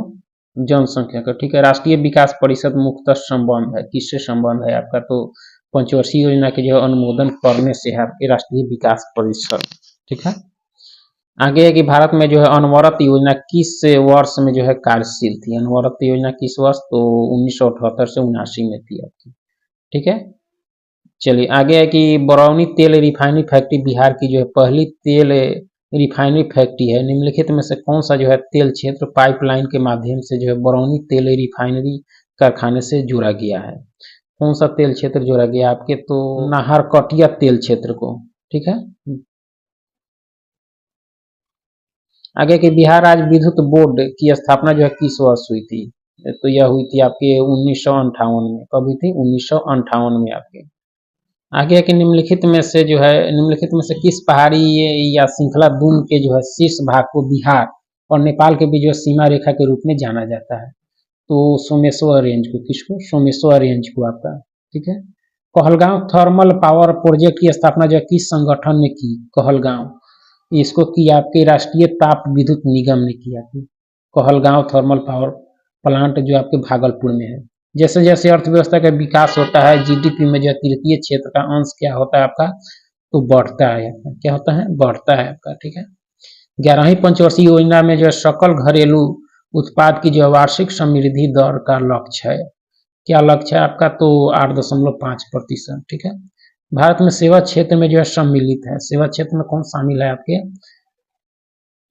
जनसंख्या को। ठीक है, राष्ट्रीय विकास परिषद मुख्यतः संबंध है, किससे संबंध है आपका, तो पंचवर्षीय योजना के जो अनुमोदन करने से है आपके राष्ट्रीय विकास परिषद। ठीक है, आगे है कि भारत में जो है अनवरत योजना किस वर्ष में जो है कार्यशील थी, अनवरत योजना किस वर्ष, तो 1978 से 79 में थी आपकी। ठीक है, चलिए आगे है कि बरौनी तेल रिफाइनरी फैक्ट्री बिहार की जो है पहली तेल रिफाइनरी फैक्ट्री है। निम्नलिखित में से कौन सा जो है तेल क्षेत्र पाइपलाइन के माध्यम से जो है बरौनी तेल रिफाइनरी कारखाने से जुड़ा गया है, कौन सा तेल क्षेत्र जोड़ा गया आपके, तो नाहरकटिया तेल क्षेत्र को। ठीक है, आगे के बिहार राज्य विद्युत बोर्ड की स्थापना जो है किस वर्ष हुई थी, तो यह हुई थी आपके 1958 में। कब हुई थी? 1958 में आपके। आगे है कि निम्नलिखित में से जो है, निम्नलिखित में से किस पहाड़ी या श्रृंखला दून के जो है शीर्ष भाग को बिहार और नेपाल के बीच जो सीमा रेखा के रूप में जाना जाता है? तो सोमेश्वर रेंज को, किसको? सोमेश्वर रेंज को आपका, ठीक है। कहलगांव थर्मल पावर प्रोजेक्ट की स्थापना जो है किस संगठन ने की? कहलगांव, इसको की आपके राष्ट्रीय ताप विद्युत निगम ने किया थी। कहलगांव थर्मल पावर प्लांट जो आपके भागलपुर में है। जैसे जैसे अर्थव्यवस्था का विकास होता है, जीडीपी में जो तृतीय क्षेत्र का अंश क्या होता है आपका? तो बढ़ता है। क्या होता है? बढ़ता है आपका, ठीक है। 11वीं पंचवर्षीय योजना में जो है सकल घरेलू उत्पाद की जो वार्षिक समृद्धि दर का लक्ष्य है। क्या लक्ष्य है आपका? तो 8.5%, ठीक है। भारत में सेवा क्षेत्र में जो है सम्मिलित है। सेवा क्षेत्र में कौन शामिल है आपके?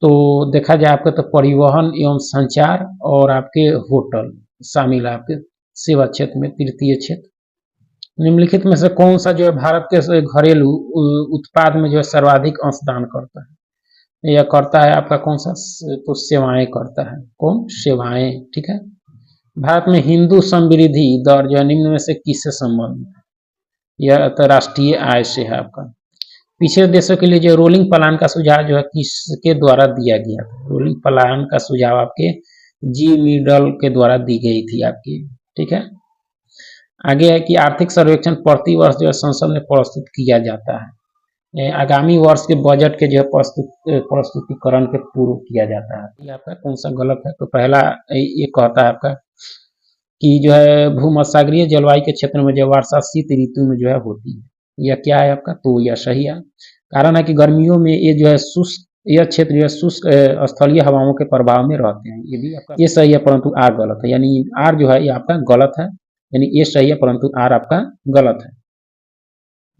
तो देखा जाए आपका तो परिवहन एवं संचार और आपके होटल शामिल है आपके सेवा क्षेत्र में, तृतीय क्षेत्र। निम्नलिखित में से कौन सा जो है भारत के घरेलू उत्पाद में जो है सर्वाधिक अंशदान करता है? यह करता है आपका कौन सा? तो सेवाएं करता है। कौन? सेवाएं, ठीक है। भारत में हिंदू समृद्धि दर जो है निम्न में से किससे संबंधित है? यह अंतर्राष्ट्रीय आय से है आपका। पिछड़े देशों के लिए जो रोलिंग प्लान का सुझाव जो है किसके द्वारा दिया गया था? रोलिंग प्लान का सुझाव आपके जी मिडल के द्वारा दी गई थी आपकी, ठीक है। आगे है कि आर्थिक सर्वेक्षण प्रतिवर्ष जो है संसद में प्रस्तुत किया जाता है। आगामी वर्ष के बजट के जो है प्रस्तुतिकरण के पूर्व किया जाता है। ये आपका कौन सा गलत है? तो पहला ये कहता है आपका कि जो है भूमध्यसागरीय जलवायु के क्षेत्र में जो वर्षा शीत ऋतु में जो है होती है। यह क्या है आपका? तो यह सही है। कारण है कि गर्मियों में ये जो है शुष्क, यह क्षेत्र जो है शुष्क स्थलीय हवाओं के प्रभाव में रहते हैं। ये भी आपका ये सही है, परंतु आर गलत है। यानी आर जो है ये आपका गलत है, यानी ये सही है परंतु आर आपका गलत है।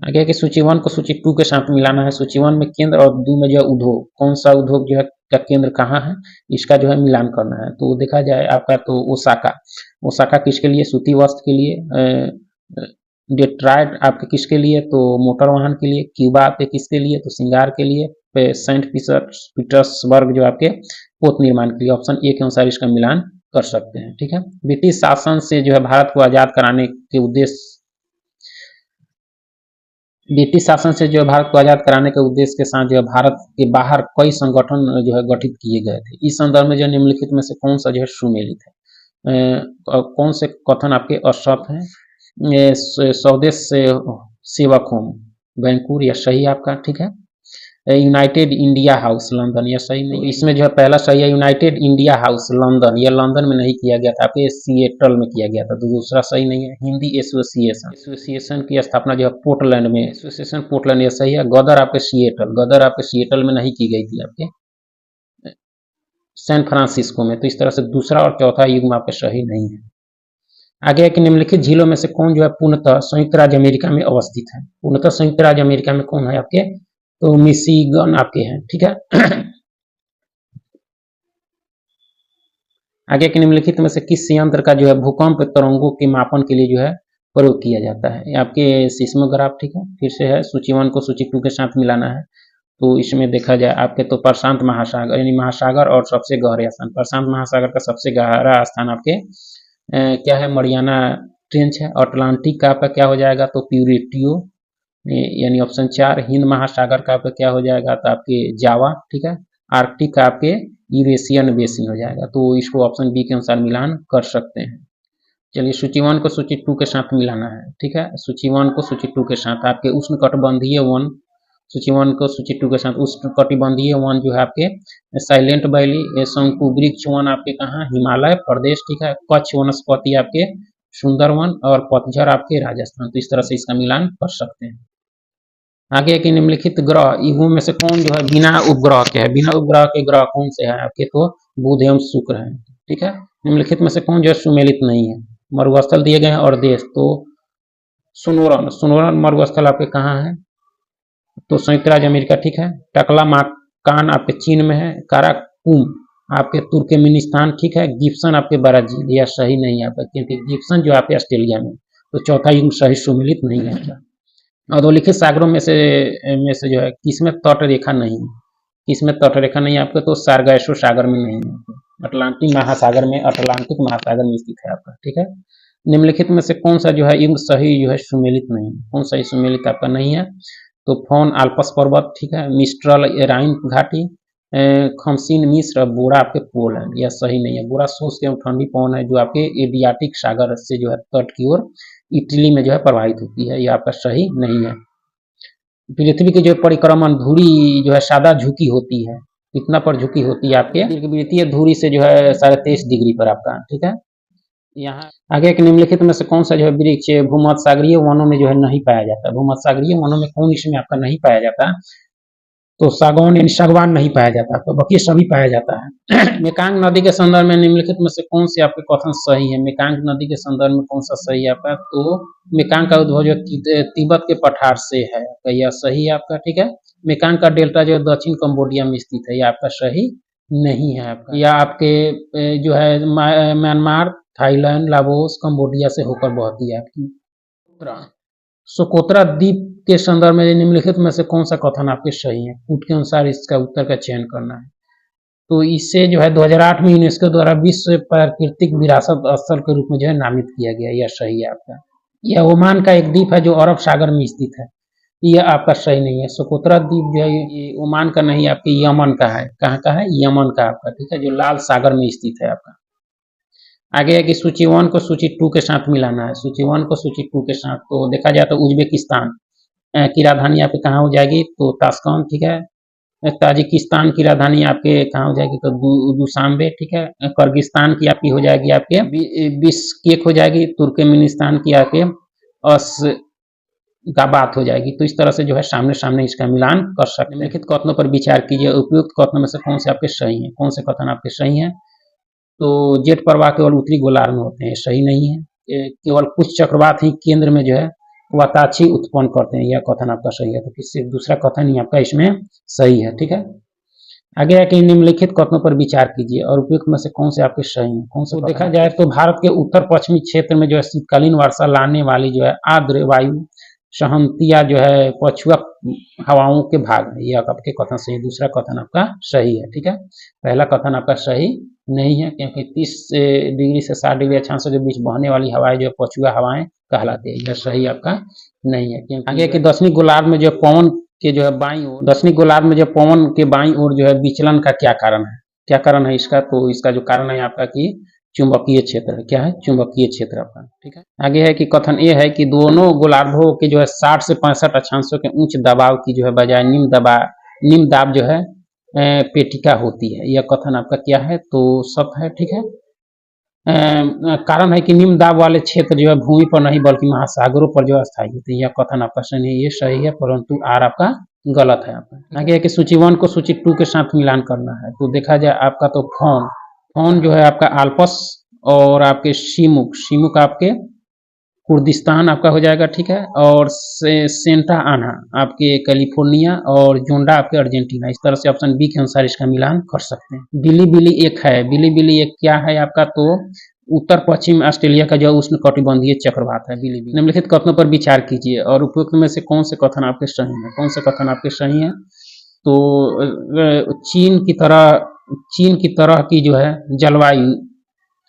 आगे कि सूची 1 को सूची 2 के साथ मिलाना है। सूची 1 में केंद्र और 2 में जो है उद्योग, कौन सा उद्योग जो है का केंद्र कहाँ है, इसका जो है मिलान करना है। तो देखा जाए आपका तो ओसाका, ओसाका किसके लिए? सूती वस्त्र के लिए। डेट्रॉयट आपके किसके लिए? तो मोटर वाहन के लिए। क्यूबा आपके किसके लिए? तो श्रृंगार के लिए। सेंट पीटर्सबर्ग जो आपके पोत निर्माण के लिए। ऑप्शन ए के अनुसार इसका मिलान कर सकते हैं, ठीक है। ब्रिटिश शासन से जो है भारत को आजाद कराने के उद्देश्य, ब्रिटिश शासन से जो है भारत को आजाद कराने के उद्देश्य के साथ जो है भारत के बाहर कई संगठन जो है गठित किए गए थे। इस संदर्भ में जो निम्नलिखित में से कौन सा जो है सुमेलित है? कौन से कथन आपके असत हैं? स्वदेश सेवक होम बैंकुर, यह सही आपका, ठीक है। यूनाइटेड इंडिया हाउस लंदन, यह सही नहीं। इसमें जो है पहला सही है यूनाइटेड इंडिया हाउस लंदन, यह लंदन में नहीं किया गया था, आपके सिएटल में किया गया था। तो दूसरा सही नहीं है। हिंदी एसोसिएशन, एसोसिएशन की स्थापना जो है पोर्टलैंड में, एसोसिएशन पोर्टलैंड, यह सही है। गदर आपके सिएटल, गदर आपके सिएटल में नहीं की गई थी, आपके सैन फ्रांसिस्को में। तो इस तरह से दूसरा और चौथा युग्म आपके सही नहीं है। आगे है कि निम्नलिखित झीलों में से कौन जो है पूर्णतः संयुक्त राज्य अमेरिका में अवस्थित है? पूर्णतः संयुक्त राज्य अमेरिका में कौन है आपके? तो मिशिगन आपके हैं, ठीक है। आगे के निम्नलिखित में से किस यंत्र का जो है भूकंप तरंगों के मापन के लिए जो है प्रयोग किया जाता है? आपके सिस्मोग्राफ, ठीक है। फिर से है, सूची 1 को सूची 2 के साथ मिलाना है। तो इसमें देखा जाए आपके तो प्रशांत महासागर, यानी महासागर और सबसे गहरे स्थान, प्रशांत महासागर का सबसे गहरा स्थान आपके क्या है? मरियाना ट्रेंच है। अटलांटिक का आपका क्या हो जाएगा? तो प्यूरिटियो, यानी ऑप्शन 4। हिंद महासागर का आपका क्या हो जाएगा? तो आपके जावा, ठीक है। आर्कटिक का आपके यूरेशियन बेसिन हो जाएगा। तो इसको ऑप्शन बी के अनुसार मिलान कर सकते हैं। चलिए सूची 1 को सूची 2 के साथ मिलाना है, ठीक है। सूची 1 को सूची 2 के साथ आपके उष्णकटिबंधीय वन, सूची 1 को सूची 2 के साथ उष्णकटिबंधीय वन जो है आपके साइलेंट वैली, शंकु वृक्ष वन आपके कहाँ? हिमालय प्रदेश, ठीक है। कच्छ वनस्पति आपके सुंदरवन, और पतझड़ आपके राजस्थान। तो इस तरह से इसका मिलान कर सकते हैं। आगे कि निम्नलिखित ग्रह युगों में से कौन जो है बिना उपग्रह के है? बिना उपग्रह के ग्रह कौन से है आपके? तो बुध एवं शुक्र है, ठीक है। निम्नलिखित में से कौन जो है सुमेलित नहीं है? मरुस्थल दिए गए हैं और देश, तो सुनोरन, सुनोरन मरुस्थल आपके कहाँ है? तो संयुक्त राज्य अमेरिका, ठीक है। टकला माकान आपके चीन में है। काराकुम आपके तुर्कमेनिस्तान, ठीक है। गिब्सन आपके ब्राजील, यह सही नहीं है आपका, क्योंकि गिब्सन जो आपके ऑस्ट्रेलिया में। तो चौथा युग सही सुमेलित नहीं है। अधोलिखित सागरों में से जो है किसमें तट रेखा नहीं? किसमें तटरेखा नहीं है आपका, तो सार्गासो सागर में नहीं है, अटलांटिक महासागर में, अटलांटिक महासागर में स्थित है आपका, ठीक है। निम्नलिखित में से कौन सा जो है युग सही जो है सुमेलित नहीं है, कौन सा सुमेलित आपका नहीं है, तो फोन आल्पस पर्वत, ठीक है, मिस्ट्रल एराइन घाटी, खमसीन मिस्र, बोरा आपके पोलैंड, यह सही नहीं है। बोरा शुष्क एवं ठंडी पवन है जो आपके एडियाटिक सागर से जो है तट की ओर इटली में जो है प्रवाहित होती है, यह आपका सही नहीं है। पृथ्वी की जो परिक्रमण धुरी जो है सादा झुकी होती है, कितना पर झुकी होती है आपके दीर्घवृत्तीय धुरी से जो है 23.5 डिग्री पर आपका, ठीक है। यहाँ आगे के निम्नलिखित में से कौन सा जो है वृक्ष भूमध्यसागरीय वनों में जो है नहीं पाया जाता, भूमध्यसागरीय वनों में कौन इसमें आपका नहीं पाया जाता, तो सागौन यानी सागवान नहीं पाया जाता, तो बाकी सभी पाया जाता है। मेकांग नदी के संदर्भ में निम्नलिखित में से कौन से आपके कथन सही है, मेकांग नदी के संदर्भ में कौन सा सही है आपका, तो मेकांग का उद्भव जो तिब्बत के पठार से है, तो यह सही है आपका, ठीक है। मेकांग का डेल्टा जो दक्षिण कंबोडिया में स्थित है, यह आपका सही नहीं है आपका, या आपके जो है म्यांमार, थाईलैंड, लाओस, कंबोडिया से होकर बहती है आपकी। सोकोत्रा द्वीप के संदर्भ में निम्नलिखित में से कौन सा कथन आपके सही है, कूट के अनुसार इसका उत्तर का चयन करना है। तो इससे जो है 2008 में यूनेस्को द्वारा विश्व प्राकृतिक विरासत स्थल के रूप में जो है नामित किया गया, यह सही है आपका। यह ओमान का एक द्वीप है जो अरब सागर में स्थित है, यह आपका सही नहीं है। सोकोत्रा द्वीप जो है ये ओमान का नहीं, आपके यमन का है, कहाँ का है, यमन का आपका, ठीक है, जो लाल सागर में स्थित है आपका। आगे है कि सूची 1 को सूची 2 के साथ मिलाना है, सूची 1 को सूची 2 के साथ, तो देखा जाए तो उज्बेकिस्तान की राजधानी आपके कहाँ हो जाएगी, तो ताशकंद, ठीक है। ताजिकिस्तान की राजधानी आपके कहाँ हो जाएगी, तो दुशांबे, ठीक है। किर्गिस्तान की आपकी हो जाएगी आपके बिश्केक हो जाएगी, तुर्कमेनिस्तान की आपके अशगाबात हो जाएगी। तो इस तरह से जो है सामने सामने इसका मिलान कर सकते हैं। निम्नलिखित कथनों पर विचार कीजिए, उपयुक्त कथनों में से कौन से आपके सही हैं, कौन से कथन आपके सही हैं, तो जेट प्रवाह केवल उत्तरी गोलार्ध में होते हैं, सही नहीं है। केवल कुछ चक्रवात ही केंद्र में जो है वाताक्षी उत्पन्न करते हैं, यह कथन आपका सही है, तो किसी दूसरा कथन ही आपका इसमें सही है, ठीक है। आगे है कि निम्नलिखित कथनों पर विचार कीजिए और उपयुक्त में से कौन से आपके सही हैं, कौन से देखा जाए तो भारत के उत्तर पश्चिमी क्षेत्र में जो है शीतकालीन वर्षा लाने वाली जो है आर्द्र वायु सहमतिया जो है पछुआ हवाओं के भाग है, यह आपके कथन सही, दूसरा कथन आपका सही है, ठीक है। पहला कथन आपका सही नहीं है, क्योंकि 30 डिग्री से 60 डिग्री अक्षांश के बीच बहने वाली हवाएं जो पछुआ हवाएं कहलाती है, यह सही आपका नहीं है। क्योंकि आगे कि दक्षिणी गोलार्ध में जो पवन के जो है बाईं ओर, दक्षिणी गोलार्ध में जो पवन के बाईं ओर जो है विचलन का क्या कारण है, क्या कारण है इसका, तो इसका जो कारण है आपका कि चुंबकीय क्षेत्र है, क्या है, चुंबकीय क्षेत्र आपका, ठीक है। आगे है कि कथन ये है कि दोनों गोलार्धों के जो है 60 से 65 अक्षांशों के उच्च दबाव की जो है बजाय निम्न दाब जो है पेटिका होती है, यह कथन आपका क्या है, तो सत्य है, ठीक है। कारण है कि निम्न दाब वाले क्षेत्र जो है भूमि पर नहीं बल्कि महासागरों पर जो स्थायी होते हैं, यह कथन आपका सही है, ये सही है, परंतु आर आपका गलत है आपका। आगे है कि सूची 1 को सूची 2 के साथ मिलान करना है, तो देखा जाए आपका तो फोन जो है आपका आल्पस और आपके शिमुक आपके कुर्दिस्तान आपका हो जाएगा, ठीक है, और सेंटा आना आपके कैलिफोर्निया और जोंडा आपके अर्जेंटीना, इस तरह से ऑप्शन बी के अनुसार इसका मिलान कर सकते हैं। बिली एक है, बिली एक क्या है आपका, तो उत्तर पश्चिम ऑस्ट्रेलिया का जो उष्ण कटिबंधीय चक्रवात है बिली। निम्नलिखित कथनों पर विचार कीजिए और उपयुक्त में से कौन से कथन आपके सही है, कौन से कथन आपके सही है, तो चीन की तरह की जो है जलवायु,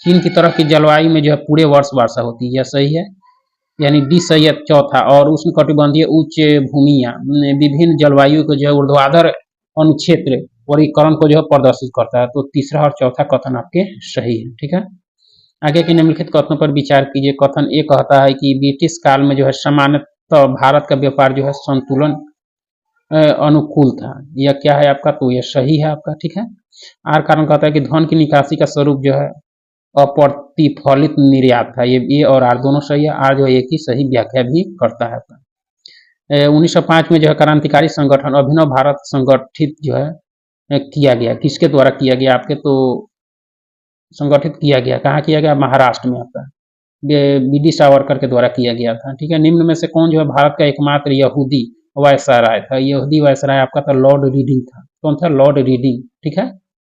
चीन की तरह की जलवायु में जो है पूरे वर्ष वर्षा होती है, यह सही है, यानी डी सही है चौथा। और उष्ण कटिबंधीय उच्च भूमियां विभिन्न जलवायु को जो है ऊर्ध्वाधर अनुक्षेत्र वर्गीकरण को जो है प्रदर्शित करता है, तो तीसरा और चौथा कथन आपके सही है, ठीक है। आगे के निम्नलिखित कथनों पर विचार कीजिए। कथन ए कहता है कि ब्रिटिश काल में जो है सामान्यतः भारत का व्यापार जो है संतुलन अनुकूल था, यह क्या है आपका, तो यह सही है आपका, ठीक है। आर कारण कहता है कि धन की निकासी का स्वरूप जो है अप्रतिफलित निर्यात था, ये और आर दोनों सही है, आर जो है एक ही सही व्याख्या भी करता है आपका। 1905 में जो है क्रांतिकारी संगठन अभिनव भारत संगठित जो है किया गया, किसके द्वारा किया गया आपके, तो संगठित किया गया, कहाँ किया गया, महाराष्ट्र में आपका बी.डी. सावरकर के द्वारा किया गया था, ठीक है। निम्न में से कौन जो है भारत का एकमात्र यहूदी वायसराय था, यहूदी वायसराय आपका था लॉर्ड रीडिंग था, कौन था, लॉर्ड रीडिंग, ठीक है।